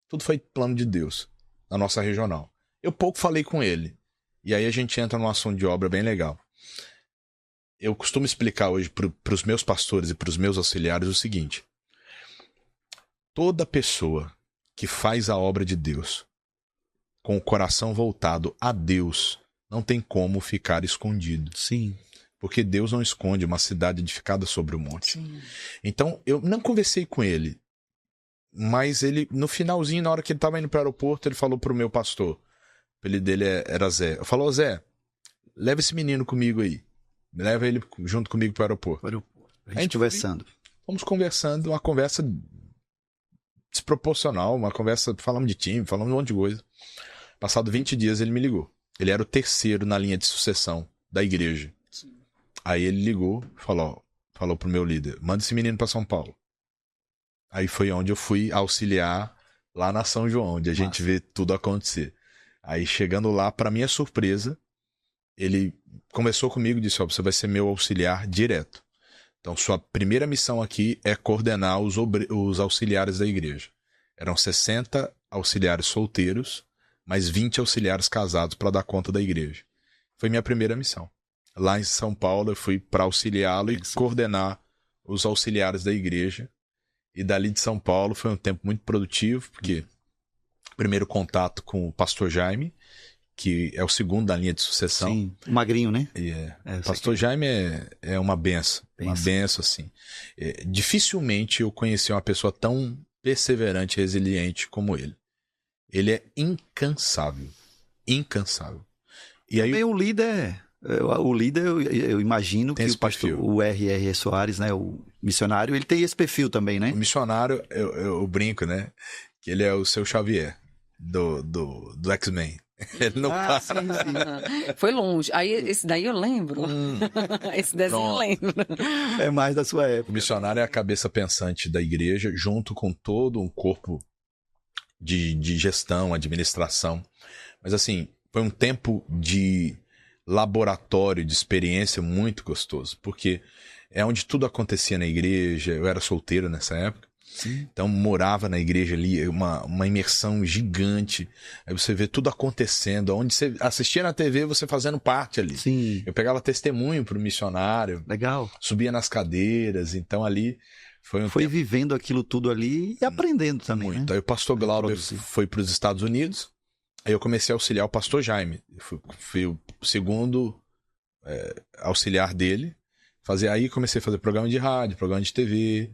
Tudo foi plano de Deus, na nossa regional. Eu pouco falei com ele. E aí a gente entra num assunto de obra bem legal. Eu costumo explicar hoje para os meus pastores e para os meus auxiliares o seguinte. Toda pessoa que faz a obra de Deus com o coração voltado a Deus não tem como ficar escondido. Sim. Porque Deus não esconde uma cidade edificada sobre o monte. Sim. Então, eu não conversei com ele, mas ele, no finalzinho, na hora que ele estava indo para o aeroporto, ele falou para o meu pastor, o apelido dele era Zé. Eu falou, Zé, leva esse menino comigo aí. Leva ele junto comigo para o aeroporto. A gente conversando. Fomos conversando, uma conversa desproporcional, uma conversa, falamos de time, falamos um monte de coisa. Passado 20 dias ele me ligou. Ele era o terceiro na linha de sucessão da igreja. Sim. Aí ele ligou, falou, ó, falou pro meu líder, manda esse menino para São Paulo. Aí foi onde eu fui auxiliar lá na São João, onde a gente vê tudo acontecer. Aí chegando lá, para minha surpresa, ele conversou comigo e disse, você vai ser meu auxiliar direto. Então sua primeira missão aqui é coordenar os auxiliares da igreja. Eram 60 auxiliares solteiros, mais 20 auxiliares casados para dar conta da igreja. Foi minha primeira missão. Lá em São Paulo eu fui para auxiliá-lo e coordenar os auxiliares da igreja. E dali de São Paulo foi um tempo muito produtivo, porque primeiro contato com o pastor Jaime, que é o segundo da linha de sucessão. Sim, o magrinho, né? O pastor Jaime é uma benção. Uma benção, assim. Dificilmente eu conheci uma pessoa tão perseverante e resiliente como ele. Ele é incansável. Incansável. E aí, também o líder... eu imagino que o pastor, o R.R. Soares, né, o missionário, ele tem esse perfil também, né? O missionário, eu brinco, né, que ele é o seu Xavier do X-Men. Ele não para. Sim. Foi longe. Aí esse daí eu lembro. Esse desenho eu lembro. É mais da sua época. O missionário é a cabeça pensante da igreja, junto com todo um corpo de gestão, administração. Mas assim, foi um tempo de laboratório, de experiência muito gostoso, porque é onde tudo acontecia na igreja. Eu era solteiro nessa época. Sim. Então morava na igreja ali, uma imersão gigante. Aí você vê tudo acontecendo, onde você assistia na TV, você fazendo parte ali. Sim. Eu pegava testemunho pro missionário. Legal. Subia nas cadeiras, então ali foi tempo. Vivendo aquilo tudo ali e aprendendo também. Muito. Né? Aí o pastor Glauber foi para os Estados Unidos. Aí eu comecei a auxiliar o pastor Jaime. Fui o segundo auxiliar dele. Aí comecei a fazer programa de rádio, programa de TV.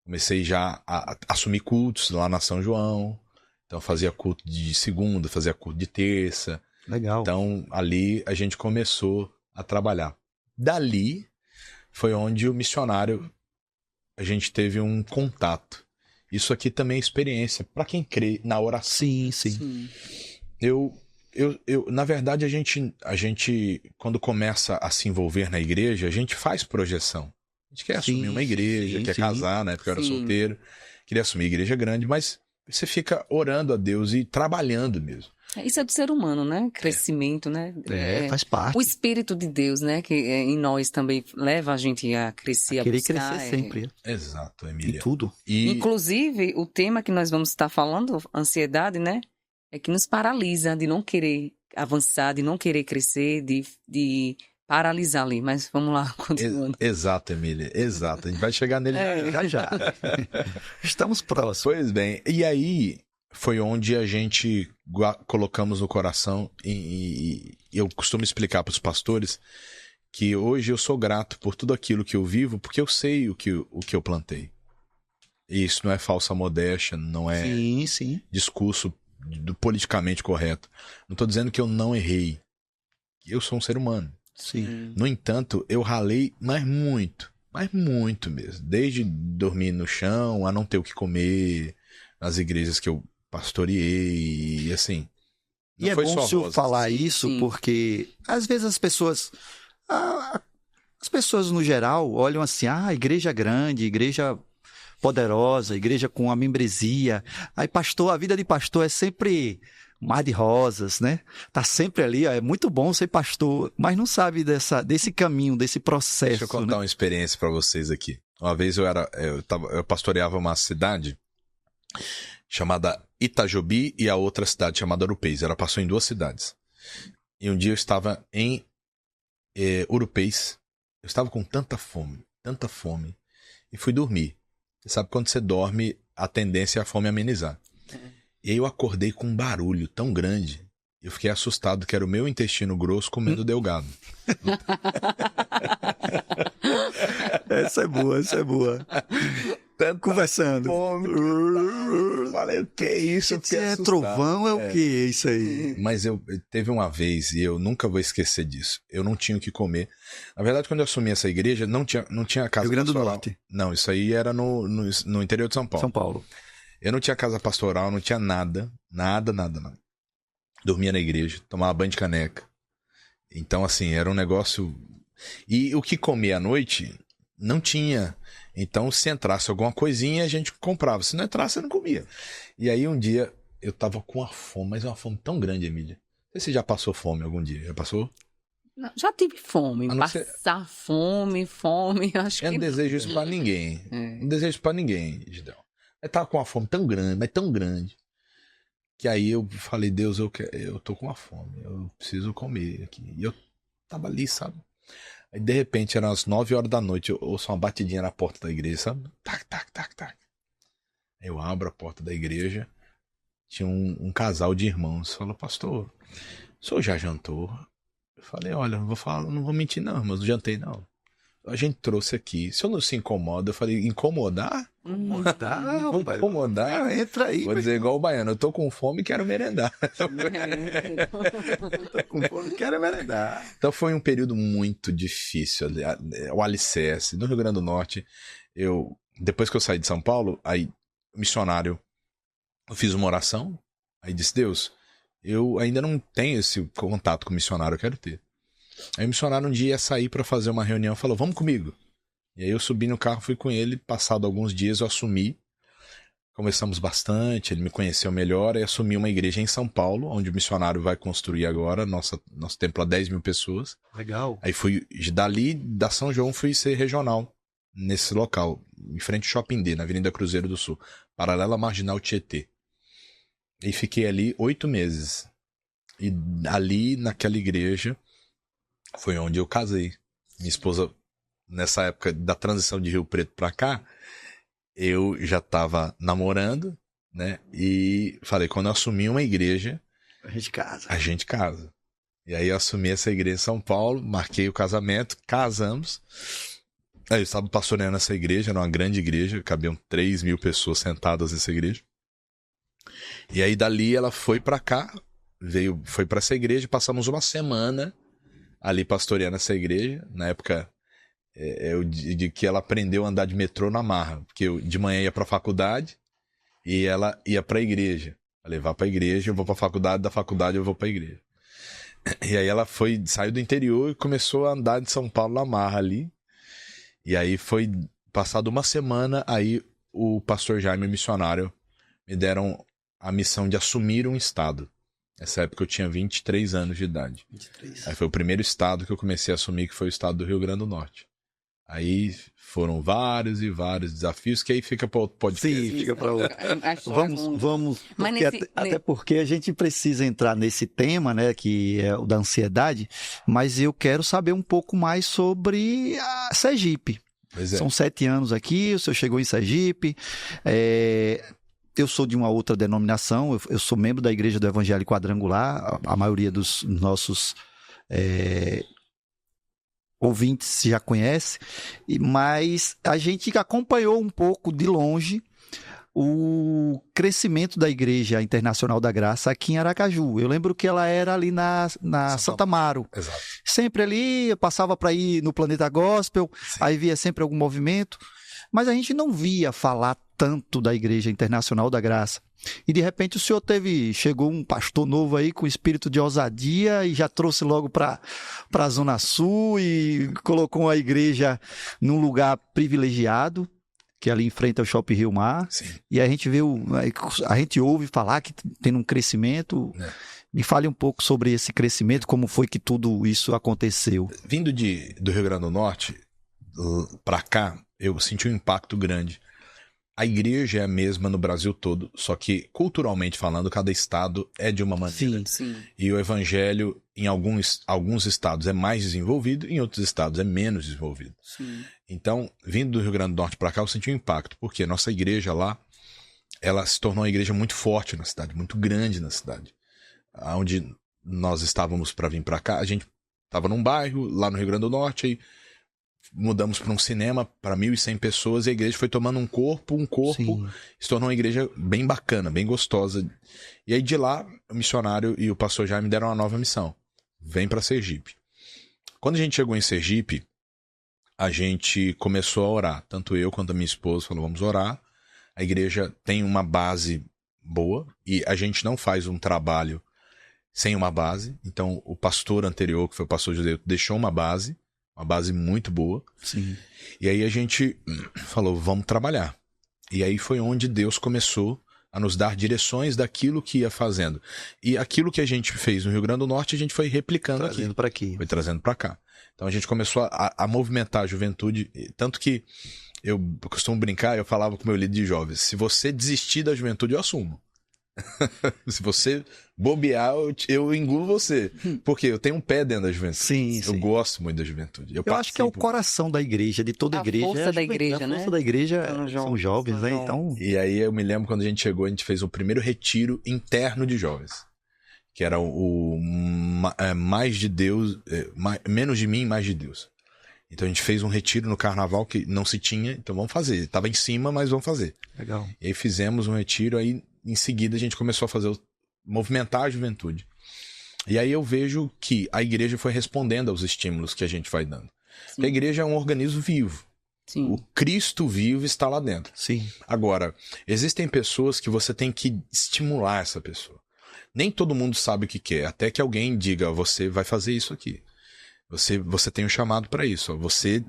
Comecei já a assumir cultos lá na São João. Então fazia culto de segunda, fazia culto de terça. Legal. Então ali a gente começou a trabalhar. Dali foi onde o missionário, a gente teve um contato. Isso aqui também é experiência para quem crê na oração. Sim. Na verdade, a gente, quando começa a se envolver na igreja, a gente faz projeção. A gente quer assumir uma igreja, quer casar, né? Porque eu era solteiro, queria assumir igreja grande, mas você fica orando a Deus e trabalhando mesmo. Isso é do ser humano, né? Crescimento, né? Faz parte. O Espírito de Deus, né? Que em nós também leva a gente a crescer, a querer buscar. Crescer sempre. Exato, Emília. Em tudo. Inclusive, o tema que nós vamos estar falando, ansiedade, né? É que nos paralisa de não querer avançar, de não querer crescer, de paralisar ali. Mas vamos lá, continuando. Exato, Emília. Exato. A gente vai chegar nele já. Estamos próximos. Pois bem. E aí foi onde a gente colocamos no coração e eu costumo explicar para os pastores que hoje eu sou grato por tudo aquilo que eu vivo, porque eu sei o que eu plantei. E isso não é falsa modéstia, não é discurso do politicamente correto. Não estou dizendo que eu não errei. Eu sou um ser humano. Sim. No entanto, eu ralei, mas muito mesmo. Desde dormir no chão, a não ter o que comer, nas igrejas que eu pastoreei, e assim. E é bom o senhor falar isso, porque às vezes as pessoas no geral olham assim, igreja grande, igreja poderosa, igreja com a membresia. Aí a vida de pastor é sempre mar de rosas, né? Tá sempre ali, é muito bom ser pastor, mas não sabe desse caminho, desse processo. Deixa eu contar uma experiência para vocês aqui. Uma vez eu pastoreava uma cidade chamada Itajobi e a outra cidade chamada Urupês. Ela passou em 2 cidades. E um dia eu estava em Urupês. Eu estava com tanta fome, e fui dormir. Você sabe, quando você dorme, a tendência é a fome amenizar. E aí eu acordei com um barulho tão grande, eu fiquei assustado, que era o meu intestino grosso comendo delgado. Essa é boa. Conversando. Falei, o que é isso? Trovão é o que isso aí? Mas teve uma vez, e eu nunca vou esquecer disso, eu não tinha o que comer. Na verdade, quando eu assumi essa igreja, não tinha casa pastoral. Rio Grande do Norte. Não, isso aí era no interior de São Paulo. São Paulo. Eu não tinha casa pastoral, não tinha nada. Dormia na igreja, tomava banho de caneca. Então, assim, era um negócio... E o que comer à noite... não tinha. Então, se entrasse alguma coisinha, a gente comprava. Se não entrasse, não comia. E aí, um dia, eu tava com uma fome, mas uma fome tão grande, Emília. Não sei se você já passou fome algum dia. Já passou? Não, já tive fome. Passar fome, acho que eu não desejo isso pra ninguém. Não desejo isso pra ninguém, Gideon. Eu tava com uma fome tão grande, mas tão grande, que aí eu falei, Deus, eu tô com uma fome, eu preciso comer aqui. E eu tava ali, sabe? Aí, de repente, eram as 9 horas da noite, eu ouço uma batidinha na porta da igreja, sabe? Tac, tac, tac, tac. Aí eu abro a porta da igreja, tinha um casal de irmãos. Falou, pastor, o senhor já jantou? Eu falei, olha, não vou mentir não, mas não jantei não. A gente trouxe aqui. Se eu não se incomoda, eu falei, incomodar? Incomodar? Entra aí. Vou dizer igual o baiano, eu tô com fome e quero merendar. Tô com fome e quero merendar. Então foi um período muito difícil. O alicerce. No Rio Grande do Norte, depois que eu saí de São Paulo, aí, missionário, eu fiz uma oração, aí disse, Deus, eu ainda não tenho esse contato com o missionário, eu quero ter. Aí o missionário um dia ia sair para fazer uma reunião, falou, vamos comigo. E aí eu subi no carro, fui com ele, passado alguns dias eu assumi, conversamos bastante, ele me conheceu melhor, e assumi uma igreja em São Paulo, onde o missionário vai construir agora, nosso templo a 10 mil pessoas. Legal. Aí fui, dali, da São João, fui ser regional, nesse local, em frente ao Shopping D, na Avenida Cruzeiro do Sul, paralela à Marginal Tietê. E fiquei ali 8 meses. E ali, naquela igreja, foi onde eu casei. Minha esposa, nessa época da transição de Rio Preto pra cá, eu já tava namorando, né? E falei, quando eu assumi uma igreja, a gente casa. E aí eu assumi essa igreja em São Paulo, marquei o casamento, casamos. Aí eu estava pastoreando essa igreja, era uma grande igreja, cabiam 3 mil pessoas sentadas nessa igreja. E aí dali ela foi pra cá, foi pra essa igreja, passamos uma semana ali pastoreando essa igreja. Na época, eu digo que ela aprendeu a andar de metrô na marra, porque eu de manhã ia pra faculdade e ela ia pra igreja. Eu levar pra igreja, eu vou pra faculdade, da faculdade eu vou pra igreja. E aí ela saiu do interior e começou a andar de São Paulo na marra ali. E aí foi passado uma semana, aí o pastor Jaime, missionário, me deram a missão de assumir um estado. Nessa época eu tinha 23 anos de idade. 23. Aí foi o primeiro estado que eu comecei a assumir, que foi o estado do Rio Grande do Norte. Aí foram vários e vários desafios, que aí fica para outro podcast. Sim, fica para outro. Vamos até porque a gente precisa entrar nesse tema, né, que é o da ansiedade, mas eu quero saber um pouco mais sobre a Sergipe. São 7 anos aqui, o senhor chegou em Sergipe, eu sou de uma outra denominação, eu sou membro da Igreja do Evangelho Quadrangular, a maioria dos nossos ouvintes já conhece, mas a gente acompanhou um pouco de longe o crescimento da Igreja Internacional da Graça aqui em Aracaju. Eu lembro que ela era ali na Santa Amaro. Exato. Sempre ali, eu passava para ir no Planeta Gospel, sim, aí via sempre algum movimento, mas a gente não via falar tanto da Igreja Internacional da Graça. E de repente o senhor chegou um pastor novo aí com espírito de ousadia e já trouxe logo para a Zona Sul e colocou a igreja num lugar privilegiado, que ali em frente ao Shopping Rio Mar. Sim. E a gente ouve falar que tem um crescimento. Me fale um pouco sobre esse crescimento, como foi que tudo isso aconteceu. Vindo do Rio Grande do Norte para cá, eu senti um impacto grande. A igreja é a mesma no Brasil todo, só que culturalmente falando, cada estado é de uma maneira. Sim, sim. E o evangelho em alguns estados é mais desenvolvido, em outros estados é menos desenvolvido. Sim. Então, vindo do Rio Grande do Norte para cá, eu senti um impacto, porque a nossa igreja lá, ela se tornou uma igreja muito forte na cidade, muito grande na cidade. Onde nós estávamos para vir para cá, a gente estava num bairro lá no Rio Grande do Norte, aí mudamos para um cinema para 1.100 pessoas e a igreja foi tomando um corpo, Sim, se tornou uma igreja bem bacana, bem gostosa. E aí de lá, o missionário e o pastor Jaime deram uma nova missão. Vem para Sergipe. Quando a gente chegou em Sergipe, a gente começou a orar. Tanto eu quanto a minha esposa falou, vamos orar. A igreja tem uma base boa e a gente não faz um trabalho sem uma base. Então o pastor anterior, que foi o pastor Judeu, deixou uma base uma base muito boa. Sim. E aí a gente falou, vamos trabalhar. E aí foi onde Deus começou a nos dar direções daquilo que ia fazendo. E aquilo que a gente fez no Rio Grande do Norte, a gente foi replicando aqui. Trazendo para aqui. Foi trazendo para cá. Então a gente começou a movimentar a juventude, tanto que eu costumo brincar, eu falava com o meu líder de jovens, se você desistir da juventude, eu assumo. Se você bobear, eu engulo você. Porque eu tenho um pé dentro da juventude. Sim, eu gosto muito da juventude. Eu acho que é o coração da igreja, de toda a igreja. A força da igreja, né? A força da igreja são jovens, né? Então... E aí eu me lembro quando a gente chegou, a gente fez o primeiro retiro interno de jovens. Que era mais de Deus, menos de mim, mais de Deus. Então a gente fez um retiro no carnaval que não se tinha, então vamos fazer. Tava em cima, mas vamos fazer. Legal. E aí fizemos um retiro, aí em seguida a gente começou a movimentar a juventude. E aí eu vejo que a igreja foi respondendo aos estímulos que a gente vai dando. A igreja é um organismo vivo. Sim. O Cristo vivo está lá dentro. Sim. Agora, existem pessoas que você tem que estimular essa pessoa. Nem todo mundo sabe o que quer, até que alguém diga, você vai fazer isso aqui. Você tem um chamado para isso, você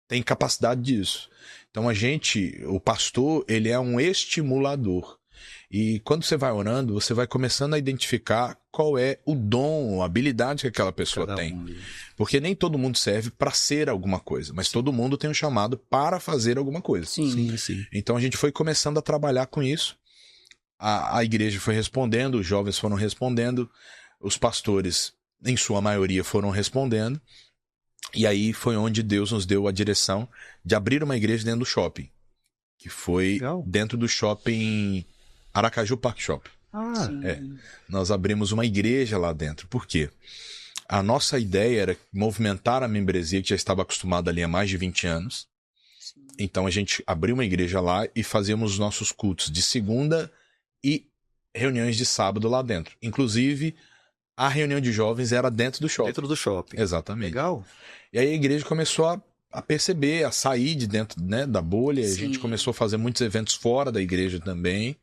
tem capacidade disso. Então o pastor, ele é um estimulador. E quando você vai orando, você vai começando a identificar qual é o dom, a habilidade que aquela pessoa tem. Porque nem todo mundo serve para ser alguma coisa, mas todo mundo tem um chamado para fazer alguma coisa. Sim. Então a gente foi começando a trabalhar com isso. A igreja foi respondendo, os jovens foram respondendo, os pastores, em sua maioria, foram respondendo. E aí foi onde Deus nos deu a direção de abrir uma igreja dentro do shopping. Que foi dentro do shopping Aracaju Park Shop. Nós abrimos uma igreja lá dentro. Por quê? A nossa ideia era movimentar a membresia que já estava acostumada ali há mais de 20 anos. Então a gente abriu uma igreja lá e fazíamos os nossos cultos de segunda e reuniões de sábado lá dentro. Inclusive, a reunião de jovens era dentro do shopping. Dentro do shopping. Exatamente. Legal. E aí a igreja começou a perceber, a sair de dentro, né, da bolha. A gente começou a fazer muitos eventos fora da igreja também.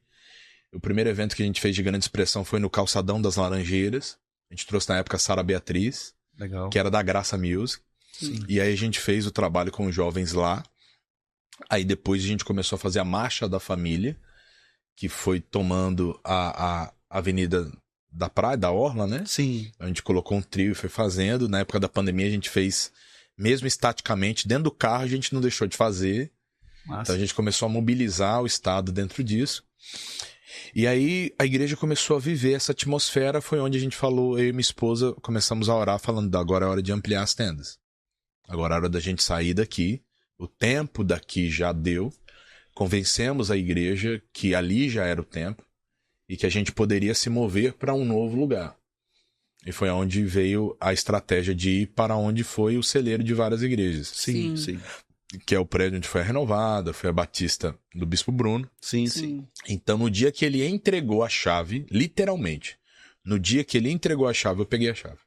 O primeiro evento que a gente fez de grande expressão foi no Calçadão das Laranjeiras. A gente trouxe na época a Sara Beatriz, que era da Graça Music. Sim. E aí a gente fez o trabalho com os jovens lá. Aí depois a gente começou a fazer a Marcha da Família, que foi tomando a Avenida da Praia, da Orla, né? Sim. A gente colocou um trio e foi fazendo. Na época da pandemia a gente fez, mesmo estaticamente, dentro do carro a gente não deixou de fazer. Massa. Então a gente começou a mobilizar o Estado dentro disso. E aí a igreja começou a viver essa atmosfera, foi onde a gente falou, eu e minha esposa começamos a orar falando, agora é hora de ampliar as tendas. Agora é hora da gente sair daqui, o tempo daqui já deu. Convencemos a igreja que ali já era o tempo e que a gente poderia se mover para um novo lugar. E foi onde veio a estratégia de ir para onde foi o celeiro de várias igrejas. Sim. Que é o prédio onde foi a Renovada, foi a Batista do Bispo Bruno. Sim. Então, no dia que ele entregou a chave, literalmente, no dia que ele entregou a chave, eu peguei a chave.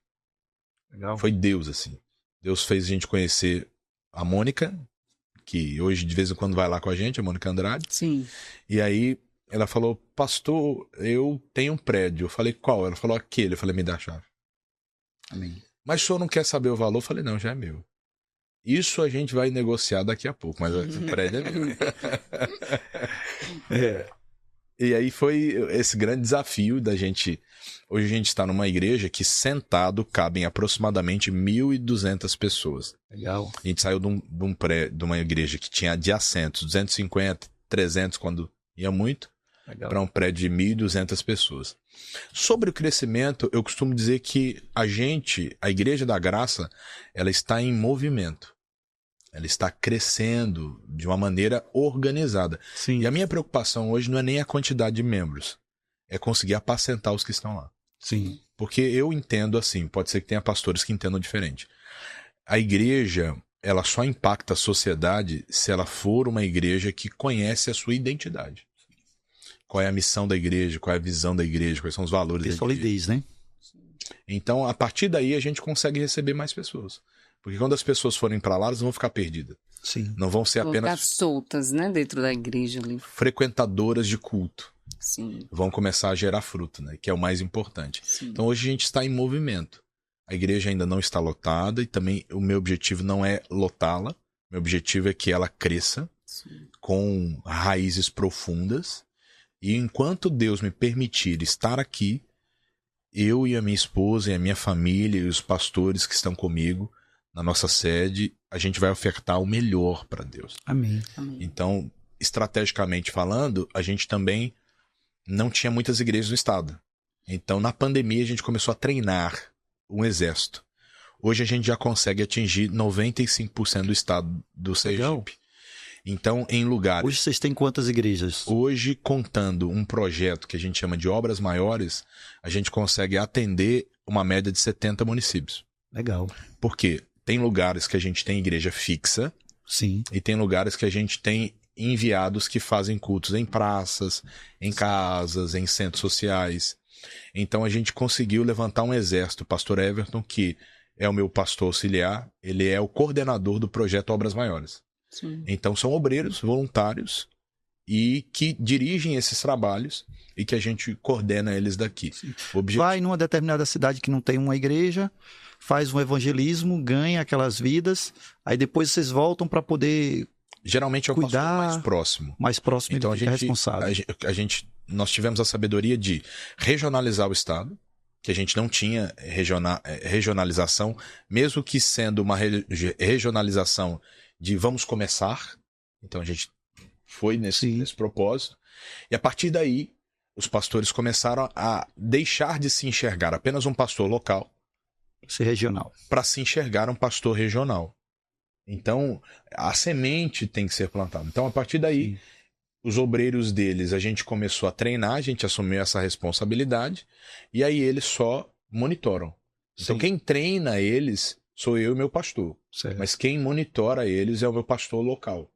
Legal. Foi Deus, assim. Deus fez a gente conhecer a Mônica, que hoje de vez em quando vai lá com a gente, a Mônica Andrade. Sim. E aí ela falou, pastor, eu tenho um prédio. Eu falei, qual? Ela falou, aquele. Eu falei, me dá a chave. Amém. Mas o senhor não quer saber o valor? Eu falei, não, já é meu. Isso a gente vai negociar daqui a pouco, mas o prédio é meu. E aí foi esse grande desafio da gente. Hoje a gente está numa igreja que sentado cabem aproximadamente 1.200 pessoas. Legal. A gente saiu de uma igreja que tinha de assentos 250, 300 quando ia muito, para um prédio de 1.200 pessoas. Sobre o crescimento, eu costumo dizer que a Igreja da Graça, ela está em movimento. Ela está crescendo de uma maneira organizada. Sim. E a minha preocupação hoje não é nem a quantidade de membros, é conseguir apacentar os que estão lá. Sim. Porque eu entendo assim, pode ser que tenha pastores que entendam diferente. A igreja, ela só impacta a sociedade se ela for uma igreja que conhece a sua identidade. Qual é a missão da igreja, qual é a visão da igreja, quais são os valores da igreja. Solidez, né? Então, a partir daí, a gente consegue receber mais pessoas. Porque quando as pessoas forem para lá, elas vão ficar perdidas. Sim. Não vão ser apenas... Vão ficar soltas, né? Dentro da igreja ali. Frequentadoras de culto. Sim. Vão começar a gerar fruto, né? Que é o mais importante. Sim. Então, hoje a gente está em movimento. A igreja ainda não está lotada e também o meu objetivo não é lotá-la. Meu objetivo é que ela cresça com raízes profundas. E enquanto Deus me permitir estar aqui, eu e a minha esposa e a minha família e os pastores que estão comigo na nossa sede, a gente vai ofertar o melhor para Deus. Amém. Então, estrategicamente falando, a gente também não tinha muitas igrejas no estado. Então, na pandemia, a gente começou a treinar um exército. Hoje a gente já consegue atingir 95% do estado do Sergipe. Então, em lugares... Hoje vocês têm quantas igrejas? Hoje, contando um projeto que a gente chama de obras maiores, a gente consegue atender uma média de 70 municípios. Legal. Por quê? Tem lugares que a gente tem igreja fixa. Sim. E tem lugares que a gente tem enviados que fazem cultos em praças, em casas, em centros sociais. Então a gente conseguiu levantar um exército. O pastor Everton, que é o meu pastor auxiliar, ele é o coordenador do projeto Obras Maiores. Sim. Então são obreiros voluntários e que dirigem esses trabalhos e que a gente coordena eles daqui. Vai numa determinada cidade que não tem uma igreja, faz um evangelismo, ganha aquelas vidas, aí depois vocês voltam para poder geralmente é o cuidar, pastor mais próximo. Mais próximo, então ele fica responsável. Nós tivemos a sabedoria de regionalizar o estado, que a gente não tinha regionalização, mesmo que sendo uma regionalização de vamos começar. Então a gente foi nesse propósito. E a partir daí, os pastores começaram a deixar de se enxergar apenas um pastor local, ser regional, para se enxergar um pastor regional. Então, a semente tem que ser plantada. Então, a partir daí, os obreiros deles, a gente começou a treinar, a gente assumiu essa responsabilidade, e aí eles só monitoram. Então, quem treina eles sou eu e meu pastor. Certo. Mas quem monitora eles é o meu pastor local.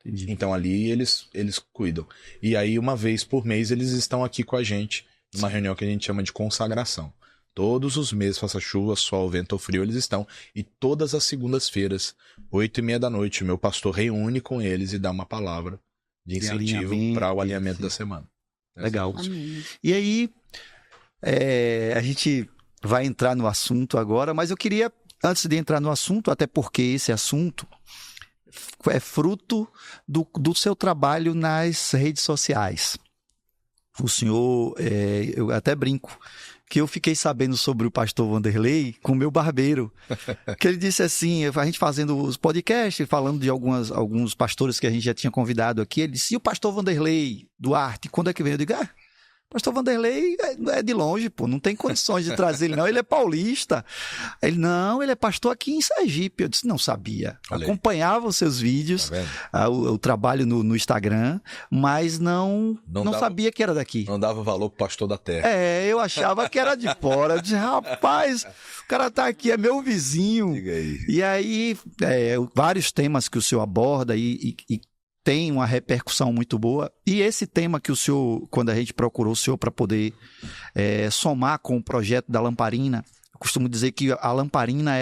Entendi. Então, ali eles cuidam. E aí, uma vez por mês, eles estão aqui com a gente, numa reunião que a gente chama de consagração. Todos os meses, faça chuva, sol, vento ou frio, eles estão. E todas as segundas-feiras, 8h30 da noite, o meu pastor reúne com eles e dá uma palavra de incentivo para o alinhamento da semana. Legal. Amém. E aí, a gente vai entrar no assunto agora, mas eu queria, antes de entrar no assunto, até porque esse assunto é fruto do seu trabalho nas redes sociais. O senhor, eu até brinco, que eu fiquei sabendo sobre o pastor Vanderlei com o meu barbeiro. Que ele disse assim, a gente fazendo os podcasts, falando de alguns pastores que a gente já tinha convidado aqui, ele disse, e o pastor Vanderlei Duarte, quando é que vem? Eu digo, pastor Vanderlei é de longe, pô, não tem condições de trazer ele não, ele é paulista. Ele, não, ele é pastor aqui em Sergipe. Eu disse, não sabia. Acompanhava os seus vídeos, o trabalho no Instagram, mas não sabia que era daqui. Não dava valor pro pastor da terra. Eu achava que era de fora. Eu disse, rapaz, o cara tá aqui, é meu vizinho. Diga aí. E aí, vários temas que o senhor aborda e tem uma repercussão muito boa. E esse tema que o senhor, quando a gente procurou o senhor para poder somar com o projeto da Lamparina, eu costumo dizer que a Lamparina,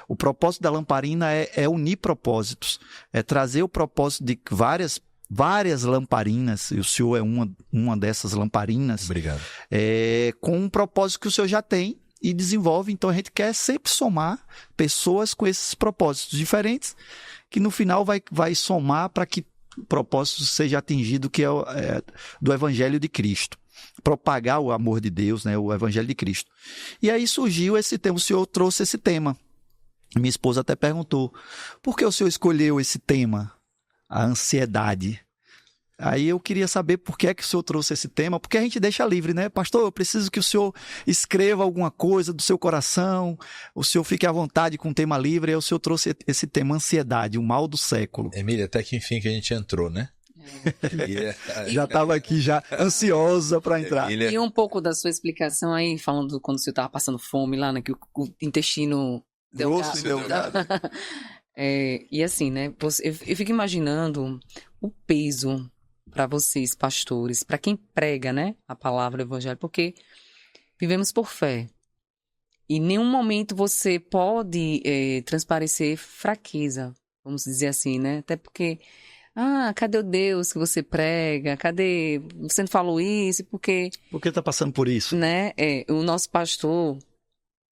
o propósito da Lamparina é unir propósitos, é trazer o propósito de várias lamparinas, e o senhor é uma dessas lamparinas. Obrigado. Com um propósito que o senhor já tem e desenvolve. Então a gente quer sempre somar pessoas com esses propósitos diferentes, que no final vai somar para que o propósito seja atingido, que é do Evangelho de Cristo. Propagar o amor de Deus, né, o Evangelho de Cristo. E aí surgiu esse tema, o senhor trouxe esse tema. Minha esposa até perguntou, por que o senhor escolheu esse tema? A ansiedade. Aí eu queria saber por que é que o senhor trouxe esse tema, porque a gente deixa livre, né? Pastor, eu preciso que o senhor escreva alguma coisa do seu coração, o senhor fique à vontade com o tema livre, aí o senhor trouxe esse tema, ansiedade, o mal do século. Emília, até que enfim que a gente entrou, né? Já estava aqui, já ansiosa para entrar. E um pouco da sua explicação aí, falando quando você estava passando fome lá, né? Que o intestino... Grosso, delgado. E assim, né? Eu fico imaginando o peso para vocês, pastores, para quem prega, né, a palavra do evangelho, porque vivemos por fé. E em nenhum momento você pode transparecer fraqueza, vamos dizer assim, né? Até porque, cadê o Deus que você prega? Cadê? Você não falou isso? Porque... Por que está passando por isso? Né? O nosso pastor,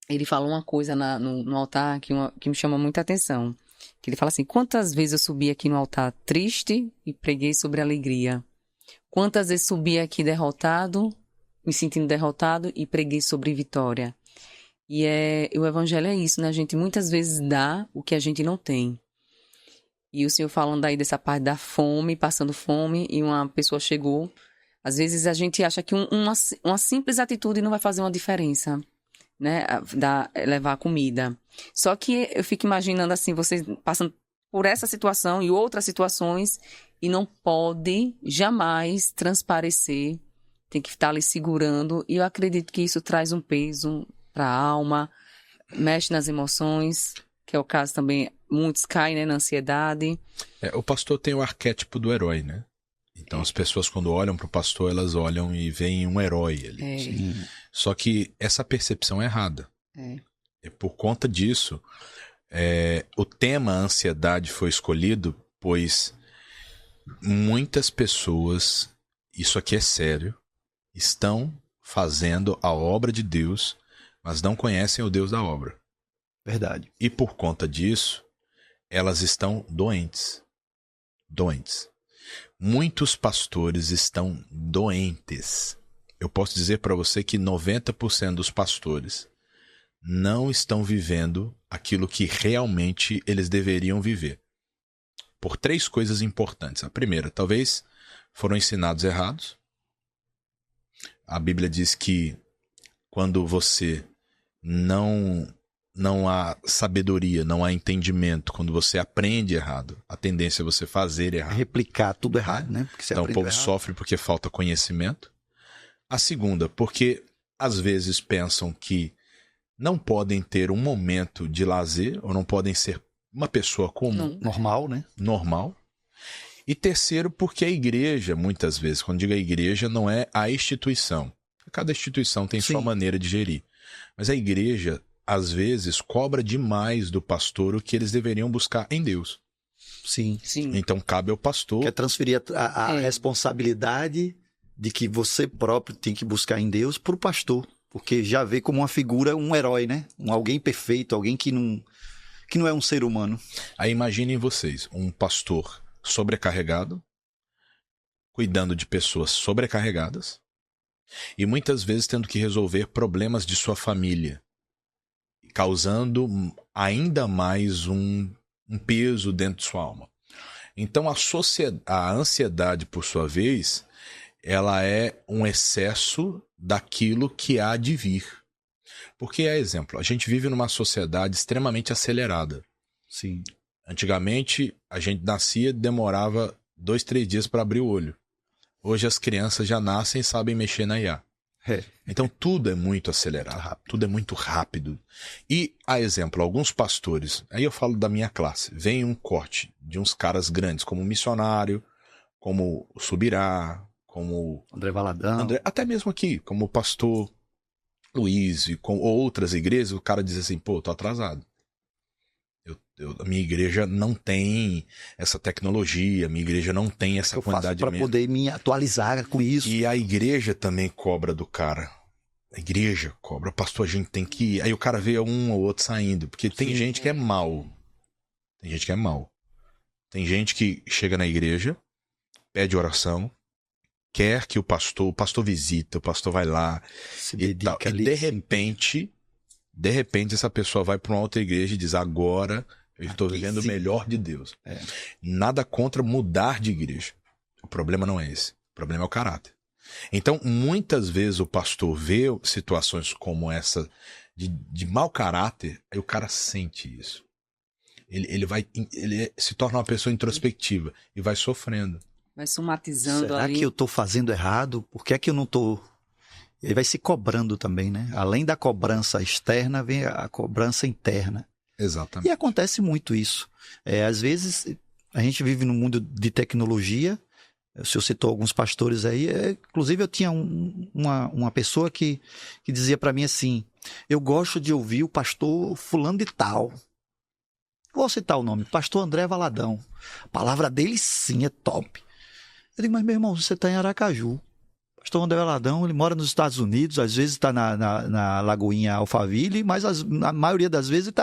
ele fala uma coisa no altar que me chama muita atenção. Que ele fala assim: quantas vezes eu subi aqui no altar triste e preguei sobre alegria? Quantas vezes subi aqui derrotado, me sentindo derrotado e preguei sobre vitória? E o evangelho é isso, né? A gente muitas vezes dá o que a gente não tem. E o Senhor falando aí dessa parte da fome, passando fome, e uma pessoa chegou. Às vezes a gente acha que uma simples atitude não vai fazer uma diferença, né? Levar a comida. Só que eu fico imaginando assim, vocês passando por essa situação e outras situações e não pode jamais transparecer. Tem que estar ali segurando. E eu acredito que isso traz um peso para a alma, mexe nas emoções, que é o caso também, muitos caem, né, na ansiedade. O pastor tem o arquétipo do herói, né? Então as pessoas quando olham para o pastor, elas olham e veem um herói ali. Só que essa percepção é errada. E por conta disso, o tema ansiedade foi escolhido, pois muitas pessoas, isso aqui é sério, estão fazendo a obra de Deus, mas não conhecem o Deus da obra. Verdade. E por conta disso, elas estão doentes. Doentes. Muitos pastores estão doentes. Eu posso dizer para você que 90% dos pastores não estão vivendo aquilo que realmente eles deveriam viver. Por 3 coisas importantes. A primeira, talvez foram ensinados errados. A Bíblia diz que quando você não há sabedoria, não há entendimento, quando você aprende errado, a tendência é você fazer errado. Replicar tudo errado, né? Porque você então o povo errado. sofre porque falta conhecimento. A segunda, porque às vezes pensam que não podem ter um momento de lazer, ou não podem ser uma pessoa comum. Normal, né? Normal. E terceiro, porque a igreja, muitas vezes, quando digo a igreja, não é a instituição. Cada instituição tem sua maneira de gerir. Mas a igreja, às vezes, cobra demais do pastor o que eles deveriam buscar em Deus. Sim. Então cabe ao pastor... Quer transferir a responsabilidade de que você próprio tem que buscar em Deus para o pastor. Porque já vê como uma figura, um herói, né? Alguém perfeito, alguém que não é um ser humano. Aí imaginem vocês, um pastor sobrecarregado, cuidando de pessoas sobrecarregadas, e muitas vezes tendo que resolver problemas de sua família, causando ainda mais um peso dentro de sua alma. Então a ansiedade, por sua vez, ela é um excesso daquilo que há de vir. Porque, exemplo, a gente vive numa sociedade extremamente acelerada. Sim. Antigamente, a gente nascia e demorava 2, 3 dias para abrir o olho. Hoje as crianças já nascem e sabem mexer na IA. Então tudo é muito acelerado, tudo é muito rápido. E, a exemplo, alguns pastores, aí eu falo da minha classe, vem um corte de uns caras grandes, como o missionário, como o Subirá, como André Valadão. Até mesmo aqui, como o pastor Luiz, e com outras igrejas, o cara diz assim, pô, tô atrasado. A minha igreja não tem essa tecnologia, a minha igreja não tem essa quantidade de para poder me atualizar com isso. E a igreja também cobra do cara. A igreja cobra. Pastor, a gente tem que ir. Aí o cara vê um ou outro saindo. Porque tem gente que é mal. Tem gente que é mal. Tem gente que chega na igreja, pede oração, quer que o pastor visita, o pastor vai lá e tal. E de repente essa pessoa vai para uma outra igreja e diz, agora eu estou vivendo o melhor de Deus. Nada contra mudar de igreja. O problema não é esse. O problema é o caráter. Então, muitas vezes o pastor vê situações como essa de mau caráter, aí o cara sente isso. Ele se torna uma pessoa introspectiva e vai sofrendo. Vai somatizando Será ali. que eu estou fazendo errado? Por que é que eu não estou... Ele vai se cobrando também, né? Além da cobrança externa, vem a cobrança interna. Exatamente. E acontece muito isso. Às vezes, a gente vive num mundo de tecnologia. O senhor citou alguns pastores aí. Inclusive, eu tinha uma pessoa que dizia para mim assim, eu gosto de ouvir o pastor fulano de tal. Vou citar o nome, pastor André Valadão. A palavra dele, sim, é top. Eu digo, mas meu irmão, você está em Aracaju. pastor André Valadão, ele mora nos Estados Unidos, às vezes está na Lagoinha Alphaville, mas a maioria das vezes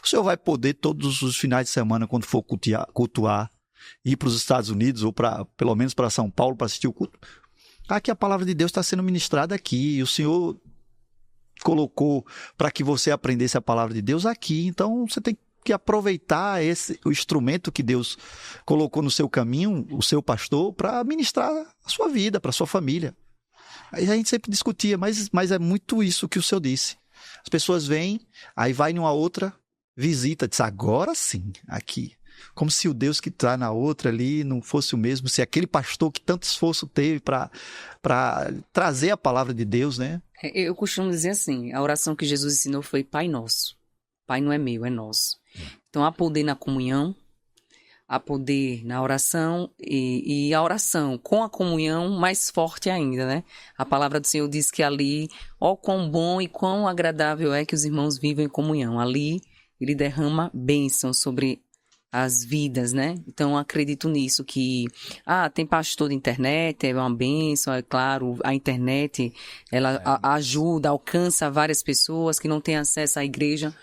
o senhor vai poder todos os finais de semana, quando for cultuar, ir para os Estados Unidos ou pelo menos para São Paulo para assistir o culto. Aqui a palavra de Deus está sendo ministrada aqui, e o Senhor colocou para que você aprendesse a palavra de Deus aqui, então você tem que aproveitar o instrumento que Deus colocou no seu caminho, o seu pastor, para ministrar a sua vida, para a sua família. Aí a gente sempre discutia, mas é muito isso que o senhor disse. As pessoas vêm, aí vai numa outra visita, diz, agora sim, aqui. Como se o Deus que está na outra ali não fosse o mesmo, se aquele pastor que tanto esforço teve para trazer a palavra de Deus, né? Eu costumo dizer assim, a oração que Jesus ensinou foi Pai Nosso. Pai não é meu, é nosso. Então há poder na comunhão, há poder na oração e a oração com a comunhão mais forte ainda, né? A palavra do Senhor diz que ali, ó quão bom e quão agradável é que os irmãos vivem em comunhão. Ali ele derrama bênção sobre as vidas, né? Então acredito nisso, que tem pastor de internet, é uma bênção, é claro, a internet ela ajuda, alcança várias pessoas que não têm acesso à igreja,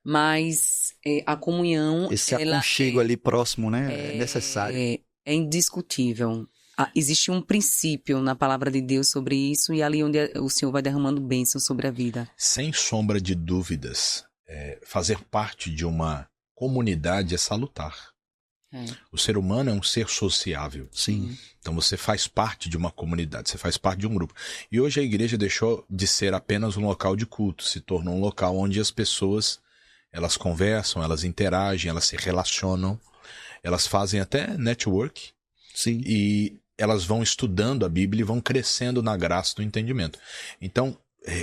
mas a comunhão... Esse aconchego ali próximo, né? É necessário. É indiscutível. Existe um princípio na palavra de Deus sobre isso, e ali onde o Senhor vai derramando bênção sobre a vida. Sem sombra de dúvidas, fazer parte de uma comunidade é salutar. O ser humano é um ser sociável. Sim. Então você faz parte de uma comunidade, você faz parte de um grupo. E hoje a igreja deixou de ser apenas um local de culto, se tornou um local onde as pessoas, elas conversam, elas interagem, elas se relacionam, elas fazem até network. Sim. E elas vão estudando a Bíblia e vão crescendo na graça do entendimento. Então,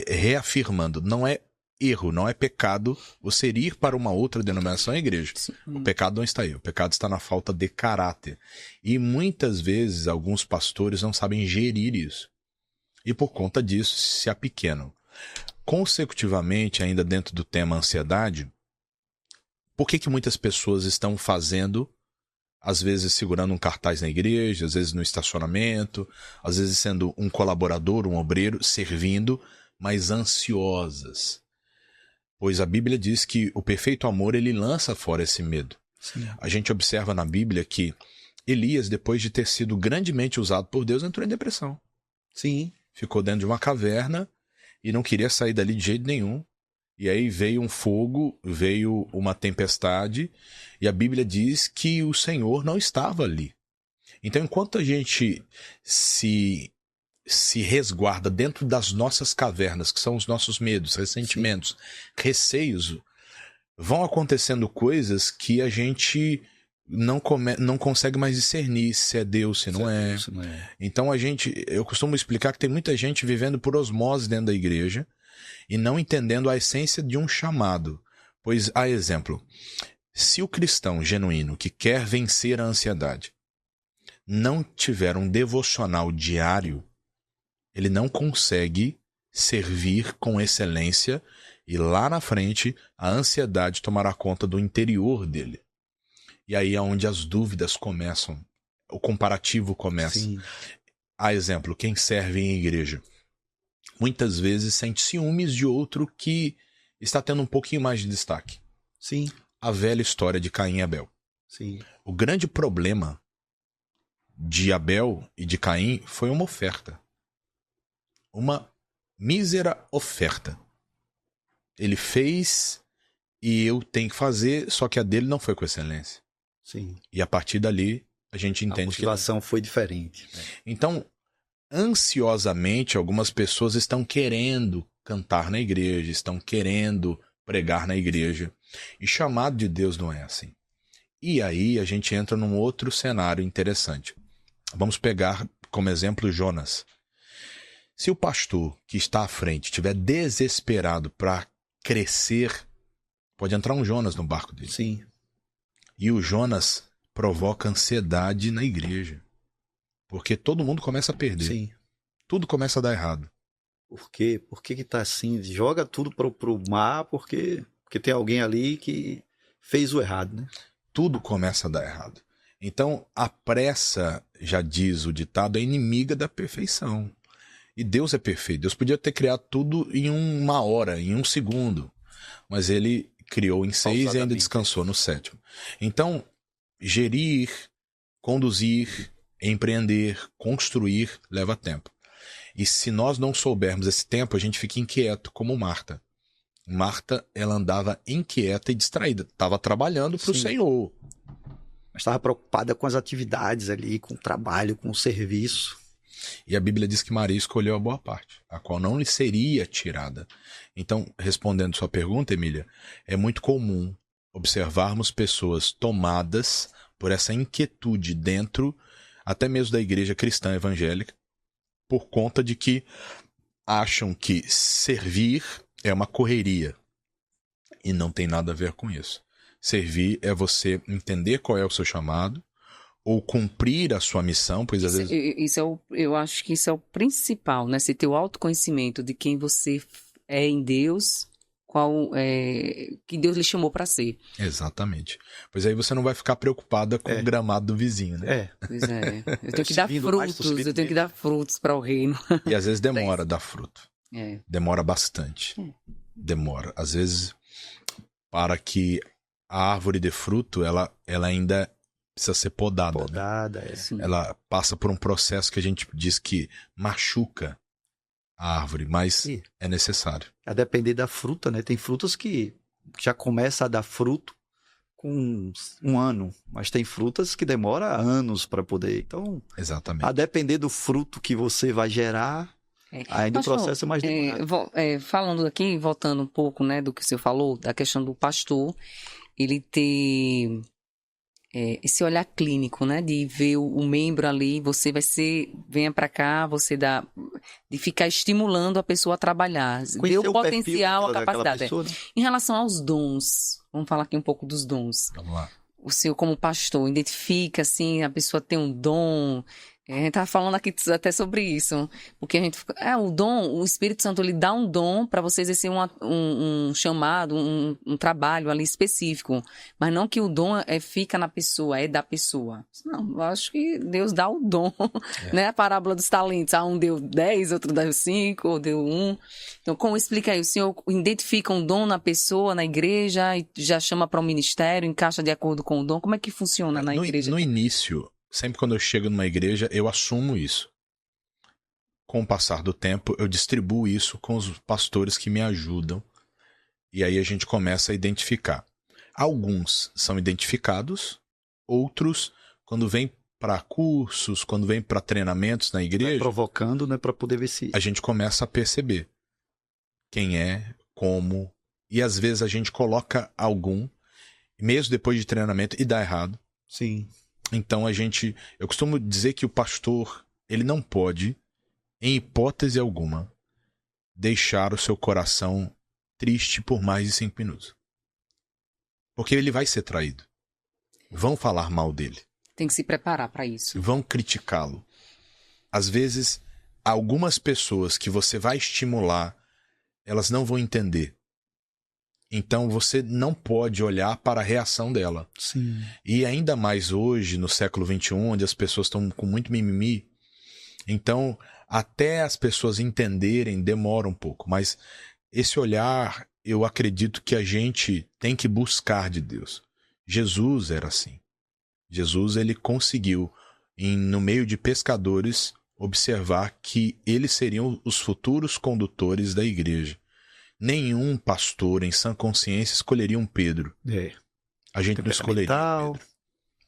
reafirmando, não é erro, não é pecado você ir para uma outra denominação e igreja. Sim. O pecado não está aí, o pecado está na falta de caráter. E muitas vezes alguns pastores não sabem gerir isso. E por conta disso se apequenam. Consecutivamente, ainda dentro do tema ansiedade, por que muitas pessoas estão fazendo, às vezes segurando um cartaz na igreja, às vezes no estacionamento, às vezes sendo um colaborador, um obreiro, servindo, mas ansiosas? Pois a Bíblia diz que o perfeito amor, ele lança fora esse medo. Sim. A gente observa na Bíblia que Elias, depois de ter sido grandemente usado por Deus, entrou em depressão. Sim. Ficou dentro de uma caverna e não queria sair dali de jeito nenhum. E aí veio um fogo, veio uma tempestade, e a Bíblia diz que o Senhor não estava ali. Então, enquanto a gente se resguarda dentro das nossas cavernas, que são os nossos medos, ressentimentos, sim, receios, vão acontecendo coisas que a gente não consegue mais discernir se é Deus, se não é. Então eu costumo explicar que tem muita gente vivendo por osmose dentro da igreja e não entendendo a essência de um chamado. Pois, a exemplo, se o cristão genuíno que quer vencer a ansiedade não tiver um devocional diário, ele não consegue servir com excelência e lá na frente a ansiedade tomará conta do interior dele. E aí é onde as dúvidas começam, o comparativo começa. Sim. A exemplo, quem serve em igreja muitas vezes sente ciúmes de outro que está tendo um pouquinho mais de destaque. Sim. A velha história de Caim e Abel. Sim. O grande problema de Abel e de Caim foi uma oferta. Uma mísera oferta. Ele fez e eu tenho que fazer, só que a dele não foi com excelência. Sim. E a partir dali a gente entende que... A motivação foi diferente. Então, ansiosamente, algumas pessoas estão querendo cantar na igreja, estão querendo pregar na igreja. E chamado de Deus não é assim. E aí a gente entra num outro cenário interessante. Vamos pegar como exemplo Jonas. Se o pastor que está à frente estiver desesperado para crescer, pode entrar um Jonas no barco dele. Sim. E o Jonas provoca ansiedade na igreja. Porque todo mundo começa a perder. Sim. Tudo começa a dar errado. Por quê? Por que tá assim? Joga tudo pro mar porque tem alguém ali que fez o errado, né? Tudo começa a dar errado. Então, a pressa, já diz o ditado, é inimiga da perfeição. E Deus é perfeito. Deus podia ter criado tudo em 1 hora, em 1 segundo. Mas ele criou em 6 e ainda descansou no 7º. Então, gerir, conduzir, empreender, construir leva tempo. E se nós não soubermos esse tempo, a gente fica inquieto, como Marta. Marta, ela andava inquieta e distraída. Estava trabalhando para o Senhor. Mas estava preocupada com as atividades ali, com o trabalho, com o serviço. E a Bíblia diz que Maria escolheu a boa parte, a qual não lhe seria tirada. Então, respondendo sua pergunta, Emília, é muito comum observarmos pessoas tomadas por essa inquietude dentro, até mesmo da igreja cristã evangélica, por conta de que acham que servir é uma correria. E não tem nada a ver com isso. Servir é você entender qual é o seu chamado, ou cumprir a sua missão, pois às vezes... Eu acho que isso é o principal, né? Você ter o autoconhecimento de quem você é em Deus, que Deus lhe chamou para ser. Exatamente. Pois aí você não vai ficar preocupada com o gramado do vizinho, né? Pois é. Eu tenho que dar frutos, eu tenho que dar frutos para o reino. E às vezes demora a dar fruto. Demora bastante. Demora. Às vezes, para que a árvore dê fruto, ela ainda precisa ser podada. Podada, né? Ela passa por um processo que a gente diz que machuca a árvore, mas é necessário. A depender da fruta, né? Tem frutas que já começa a dar fruto com 1 ano, mas tem frutas que demoram anos para poder. Então, exatamente. A depender do fruto que você vai gerar, ainda o processo é mais demorado. Falando aqui, voltando um pouco, né, do que o senhor falou, da questão do pastor, ele ter esse olhar clínico, né, de ver o membro ali, você venha para cá, de ficar estimulando a pessoa a trabalhar, ver o potencial, a capacidade. Pessoa, né? Em relação aos dons, vamos falar aqui um pouco dos dons. Vamos lá. O senhor, como pastor, identifica, assim, a pessoa tem um dom. A gente estava falando aqui até sobre isso, porque a gente o dom, o Espírito Santo ele dá um dom para você exercer um chamado, um trabalho ali específico, mas não que o dom fica na pessoa, é da pessoa. Não, eu acho que Deus dá o dom, né? A parábola dos talentos, um deu 10, outro deu 5, ou deu 1. Então, como explica aí? O senhor identifica um dom na pessoa, na igreja, e já chama para o ministério, encaixa de acordo com o dom? Como é que funciona na igreja? No início, sempre quando eu chego numa igreja, eu assumo isso. Com o passar do tempo, eu distribuo isso com os pastores que me ajudam. E aí a gente começa a identificar. Alguns são identificados, outros, quando vem para cursos, quando vem para treinamentos na igreja... provocando, né, para poder ver se... A gente começa a perceber quem é, como... E às vezes a gente coloca algum, mesmo depois de treinamento, e dá errado. Sim. Então eu costumo dizer que o pastor, ele não pode, em hipótese alguma, deixar o seu coração triste por mais de 5 minutos. Porque ele vai ser traído. Vão falar mal dele. Tem que se preparar para isso. Vão criticá-lo. Às vezes, algumas pessoas que você vai estimular, elas não vão entender. Então você não pode olhar para a reação dela. Sim. E ainda mais hoje, no século XXI, onde as pessoas estão com muito mimimi. Então, até as pessoas entenderem, demora um pouco. Mas esse olhar, eu acredito que a gente tem que buscar de Deus. Jesus era assim. Jesus, ele conseguiu, no meio de pescadores, observar que eles seriam os futuros condutores da igreja. Nenhum pastor em sã consciência escolheria um Pedro. A gente não escolheria Pedro.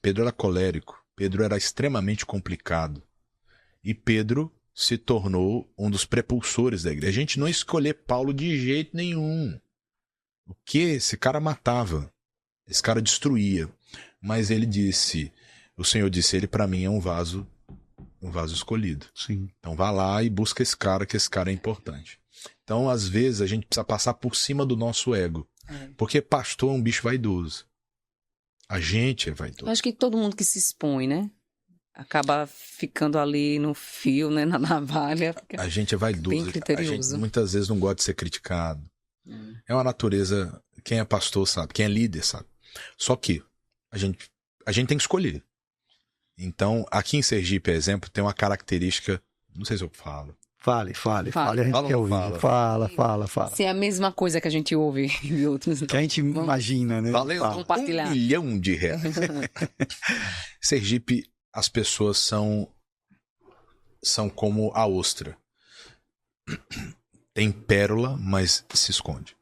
Pedro era colérico. Pedro era extremamente complicado. E Pedro se tornou um dos prepulsores da igreja. A gente não escolher Paulo de jeito nenhum. O que? Esse cara matava. Esse cara destruía. Mas o Senhor disse, ele para mim é um vaso escolhido. Sim. Então vá lá e busca esse cara, que esse cara é importante. Então, às vezes, a gente precisa passar por cima do nosso ego. Porque pastor é um bicho vaidoso. A gente é vaidoso. Eu acho que todo mundo que se expõe, né? Acaba ficando ali no fio, né? Na navalha. A gente é vaidoso. Bem criterioso. A gente muitas vezes não gosta de ser criticado. É uma natureza... Quem é pastor sabe. Quem é líder sabe. Só que a gente tem que escolher. Então, aqui em Sergipe, por exemplo, tem uma característica... Não sei se eu falo. Fale, a gente Fala quer ou não ouvir. fala? Fala. Se é a mesma coisa que a gente ouve de outros. Que a gente imagina, né? Valendo Fala. Compartilhar. R$1 milhão. Sergipe, as pessoas são como a ostra. Tem pérola, mas se esconde.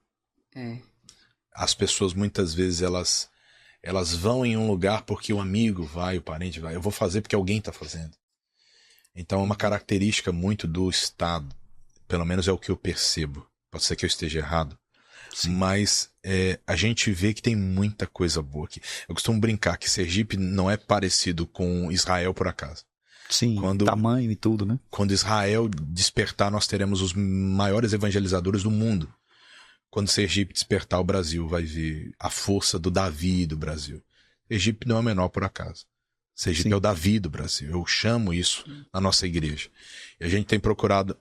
É. As pessoas muitas vezes elas vão em um lugar porque o amigo vai, o parente vai. Eu vou fazer porque alguém está fazendo. Então é uma característica muito do Estado. Pelo menos é o que eu percebo. Pode ser que eu esteja errado. Sim. Mas a gente vê que tem muita coisa boa aqui. Eu costumo brincar que Sergipe não é parecido com Israel por acaso. Sim, tamanho e tudo, né? Quando Israel despertar, nós teremos os maiores evangelizadores do mundo. Quando Sergipe despertar, o Brasil vai ver a força do Davi do Brasil. Sergipe não é menor por acaso. Sergipe é o Davi do Brasil. Eu chamo isso na nossa igreja. E a gente tem procurado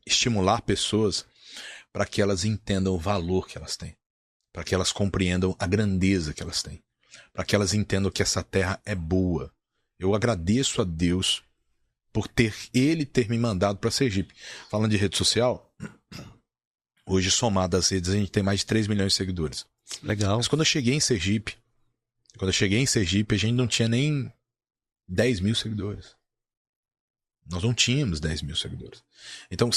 estimular pessoas para que elas entendam o valor que elas têm. Para que elas compreendam a grandeza que elas têm. Para que elas entendam que essa terra é boa. Eu agradeço a Deus por Ele ter me mandado para Sergipe. Falando de rede social, hoje somado às redes a gente tem mais de 3 milhões de seguidores. Legal. Mas quando eu cheguei em Sergipe, a gente não tinha nem 10 mil seguidores. Nós não tínhamos 10 mil seguidores. Então,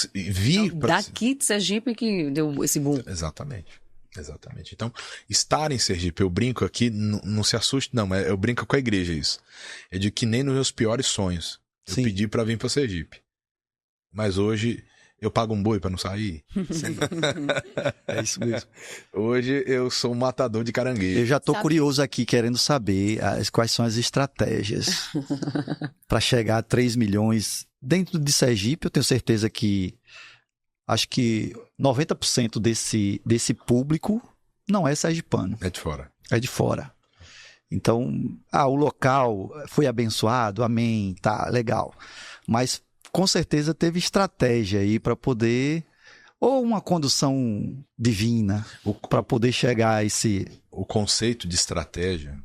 daqui de Sergipe que deu esse boom. Exatamente. Então, estar em Sergipe, eu brinco aqui, não se assuste, não, eu brinco com a igreja isso. É de que nem nos meus piores sonhos eu pedi para vir para Sergipe. Mas hoje eu pago um boi para não sair. É isso mesmo. Hoje eu sou um matador de caranguejo. Eu já tô curioso aqui, querendo saber quais são as estratégias para chegar a 3 milhões dentro de Sergipe. Eu tenho certeza que acho que 90% desse público não é sergipano. É de fora. É de fora. Então, o local foi abençoado, amém, tá, legal. Mas, com certeza, teve estratégia aí para poder... Ou uma condução divina para poder chegar a esse... O conceito de estratégia...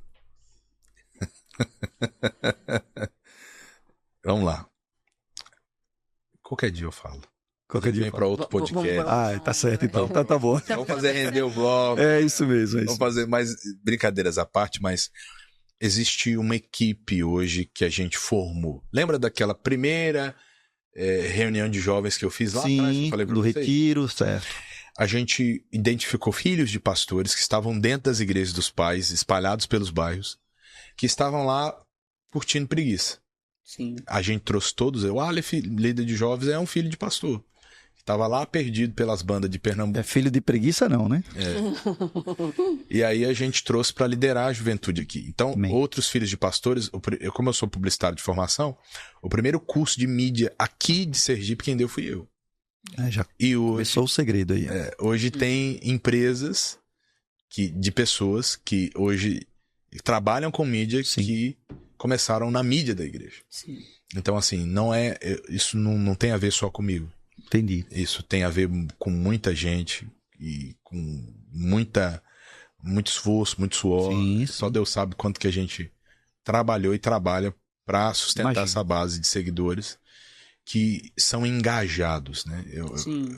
Vamos lá. Qualquer dia eu falo. Qualquer dia para outro podcast. Tá certo então. Tá bom. Vamos fazer render o blog. É isso mesmo. Vamos fazer mais brincadeiras à parte, mas existe uma equipe hoje que a gente formou. Lembra daquela primeira reunião de jovens que eu fiz lá atrás? Que eu falei pra vocês? Retiro, certo. A gente identificou filhos de pastores que estavam dentro das igrejas dos pais, espalhados pelos bairros, que estavam lá curtindo preguiça. Sim. A gente trouxe todos. O Aleph, líder de jovens, é um filho de pastor. Estava lá perdido pelas bandas de Pernambuco. É filho de preguiça não, né? E aí a gente trouxe para liderar a juventude aqui. Então, outros filhos de pastores, como eu sou publicitário de formação, o primeiro curso de mídia aqui de Sergipe, quem deu fui eu. Já e hoje, começou o segredo aí. Hoje tem empresas de pessoas que hoje trabalham com mídia que começaram na mídia da igreja. Sim. Então, assim, isso não tem a ver só comigo. Entendi. Isso tem a ver com muita gente e com muito esforço, muito suor. Sim. Só Deus sabe quanto que a gente trabalhou e trabalha para sustentar essa base de seguidores que são engajados, né?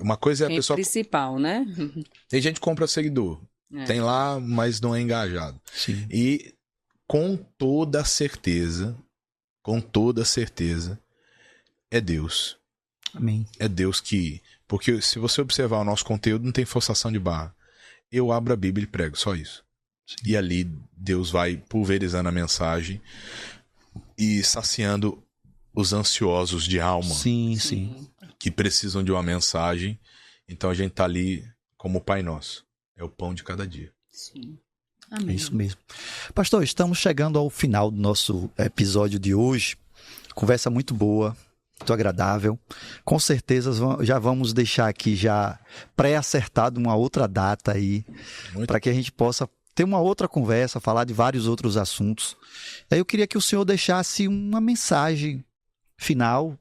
Uma coisa é a pessoa... principal, né? Tem gente que compra seguidor. Tem lá, mas não é engajado. Sim. E com toda certeza, é Deus. Amém. É Deus que... Porque se você observar o nosso conteúdo, não tem forçação de barra. Eu abro a Bíblia e prego, só isso. Sim. E ali Deus vai pulverizando a mensagem e saciando os ansiosos de alma. Sim. Que precisam de uma mensagem. Então a gente tá ali como o Pai Nosso. É o pão de cada dia. Sim. Amém. É isso mesmo. Pastor, estamos chegando ao final do nosso episódio de hoje. Conversa muito boa, muito agradável. Com certeza já vamos deixar aqui já pré-acertado uma outra data aí, para que a gente possa ter uma outra conversa, falar de vários outros assuntos. Aí eu queria que o senhor deixasse uma mensagem final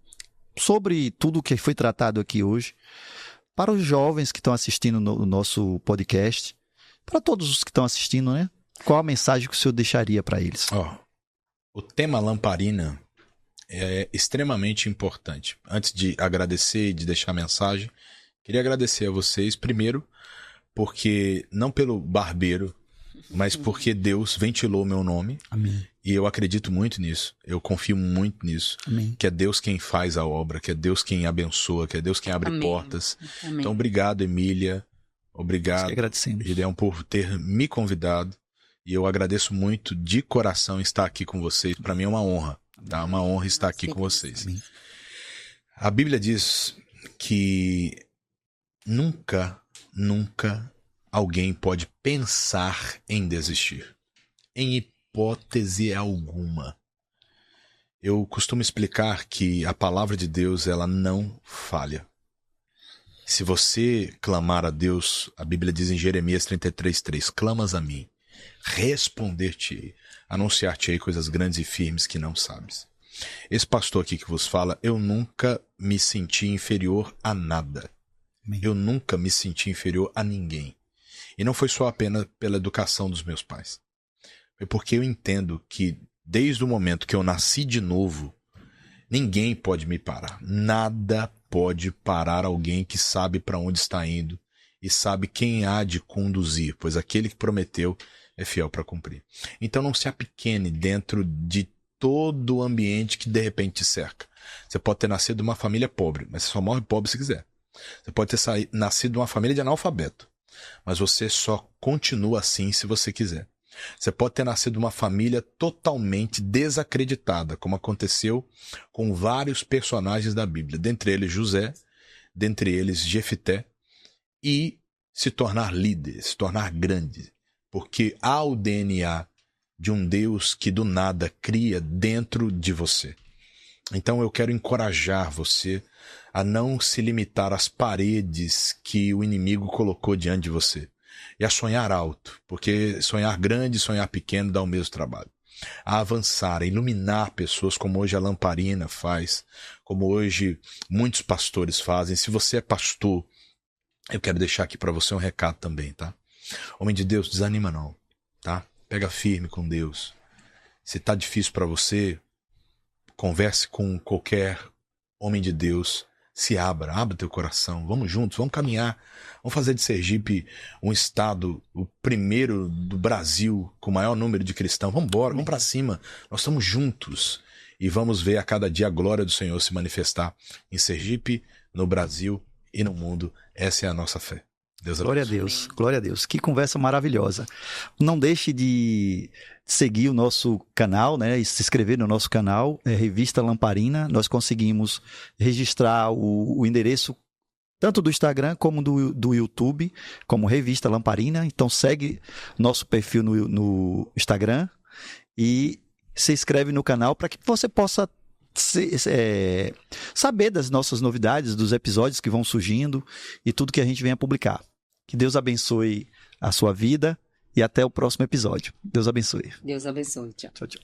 sobre tudo que foi tratado aqui hoje, para os jovens que estão assistindo no nosso podcast, para todos os que estão assistindo, né? Qual a mensagem que o senhor deixaria para eles? O tema lamparina é extremamente importante. Antes de agradecer e de deixar a mensagem, queria agradecer a vocês, primeiro, porque não pelo barbeiro, mas porque Deus ventilou meu nome. Amém. E eu acredito muito nisso. Eu confio muito nisso. Amém. Que é Deus quem faz a obra, que é Deus quem abençoa, que é Deus quem abre Amém. portas. Amém. Então, obrigado, Emília. Obrigado, Agradecemos. Gideão, por ter me convidado. E eu agradeço muito de coração estar aqui com vocês. Para mim é uma honra. Tá? Uma honra estar aqui com vocês. Amém. A Bíblia diz que nunca alguém pode pensar em desistir. Em hipótese alguma. Eu costumo explicar que a palavra de Deus, ela não falha. Se você clamar a Deus, a Bíblia diz em Jeremias 33:3, clamas a mim, responder-te-ei, anunciar-te-ei coisas grandes e firmes que não sabes. Esse pastor aqui que vos fala, eu nunca me senti inferior a nada. Amém. Eu nunca me senti inferior a ninguém. E não foi só apenas pela educação dos meus pais. Foi porque eu entendo que desde o momento que eu nasci de novo, ninguém pode me parar. Nada pode parar alguém que sabe para onde está indo e sabe quem há de conduzir, pois aquele que prometeu é fiel para cumprir. Então não se apequene dentro de todo o ambiente que de repente te cerca. Você pode ter nascido de uma família pobre, mas você só morre pobre se quiser. Você pode ter nascido de uma família de analfabeto, mas você só continua assim se você quiser. Você pode ter nascido de uma família totalmente desacreditada, como aconteceu com vários personagens da Bíblia, dentre eles José, dentre eles Jefité, e se tornar líder, se tornar grande, porque há o DNA de um Deus que do nada cria dentro de você. Então eu quero encorajar você a não se limitar às paredes que o inimigo colocou diante de você. E a sonhar alto, porque sonhar grande e sonhar pequeno dá o mesmo trabalho. A avançar, a iluminar pessoas como hoje a Lamparina faz, como hoje muitos pastores fazem. Se você é pastor, eu quero deixar aqui para você um recado também, tá? Homem de Deus, desanima não, tá? Pega firme com Deus. Se tá difícil para você, converse com qualquer homem de Deus. Se abra teu coração, vamos juntos, vamos caminhar, vamos fazer de Sergipe um estado, o primeiro do Brasil com o maior número de cristãos. Vamos embora, vamos para cima, nós estamos juntos e vamos ver a cada dia a glória do Senhor se manifestar em Sergipe, no Brasil e no mundo. Essa é a nossa fé. Deus Glória a Deus, glória a Deus. Que conversa maravilhosa. Não deixe de seguir o nosso canal, né? E se inscrever no nosso canal, Revista Lamparina. Nós conseguimos registrar o endereço tanto do Instagram como do YouTube, como Revista Lamparina. Então segue nosso perfil no Instagram e se inscreve no canal para que você possa saber das nossas novidades, dos episódios que vão surgindo e tudo que a gente vem a publicar. Que Deus abençoe a sua vida e até o próximo episódio. Deus abençoe. Deus abençoe. Tchau. Tchau, tchau.